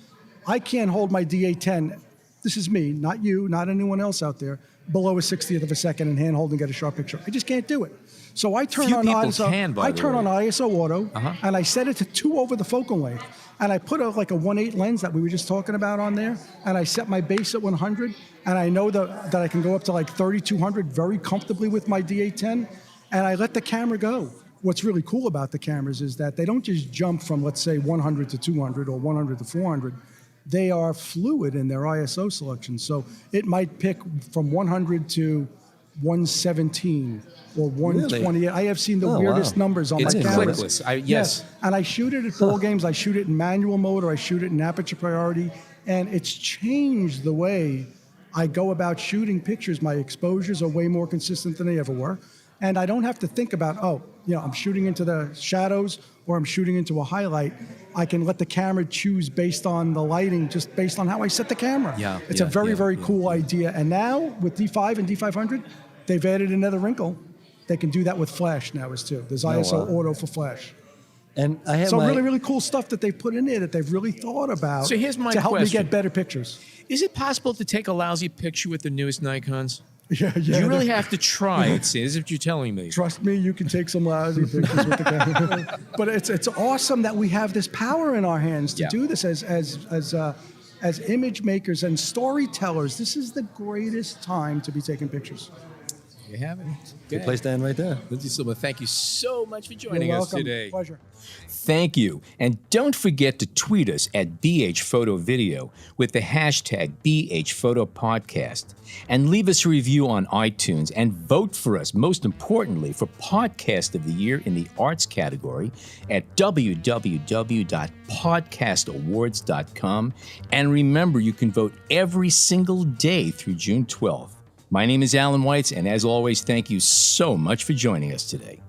I can't hold my DA10, this is me, not you, not anyone else out there, below a 60th of a second and handhold and get a sharp picture. I just can't do it. So I turn on ISO Auto, and I set it to 2 over the focal length. And I put like a 1.8 lens that we were just talking about on there, and I set my base at 100, and I know that I can go up to like 3200 very comfortably with my DA10, and I let the camera go. What's really cool about the cameras is that they don't just jump from, let's say, 100 to 200 or 100 to 400. They are fluid in their ISO selection. So it might pick from 100 to 117 or 128. Really? I have seen the weirdest numbers on my cameras. It's clickless. Yes. And I shoot it at ball games. I shoot it in manual mode or I shoot it in aperture priority. And it's changed the way I go about shooting pictures. My exposures are way more consistent than they ever were. And I don't have to think about, I'm shooting into the shadows or I'm shooting into a highlight. I can let the camera choose based on the lighting, just based on how I set the camera. It's a very cool idea. And now with D5 and D500, they've added another wrinkle. They can do that with flash now as too. There's ISO Auto for flash. And I have really cool stuff that they've put in there that they've really thought about to help me get better pictures. Is it possible to take a lousy picture with the newest Nikons? Yeah. You really have to try, it seems, if you're telling me. Trust me, you can take some lousy pictures with the camera. But it's awesome that we have this power in our hands to do this as image makers and storytellers. This is the greatest time to be taking pictures. You have it. Good place to end right there. Lindsay Silverman, thank you so much for joining us today. Pleasure. Thank you. And don't forget to tweet us at BHPhotoVideo with the hashtag BHPhotoPodcast. And leave us a review on iTunes and vote for us, most importantly, for Podcast of the Year in the Arts category at www.podcastawards.com. And remember, you can vote every single day through June 12th. My name is Alan Weitz, and as always, thank you so much for joining us today.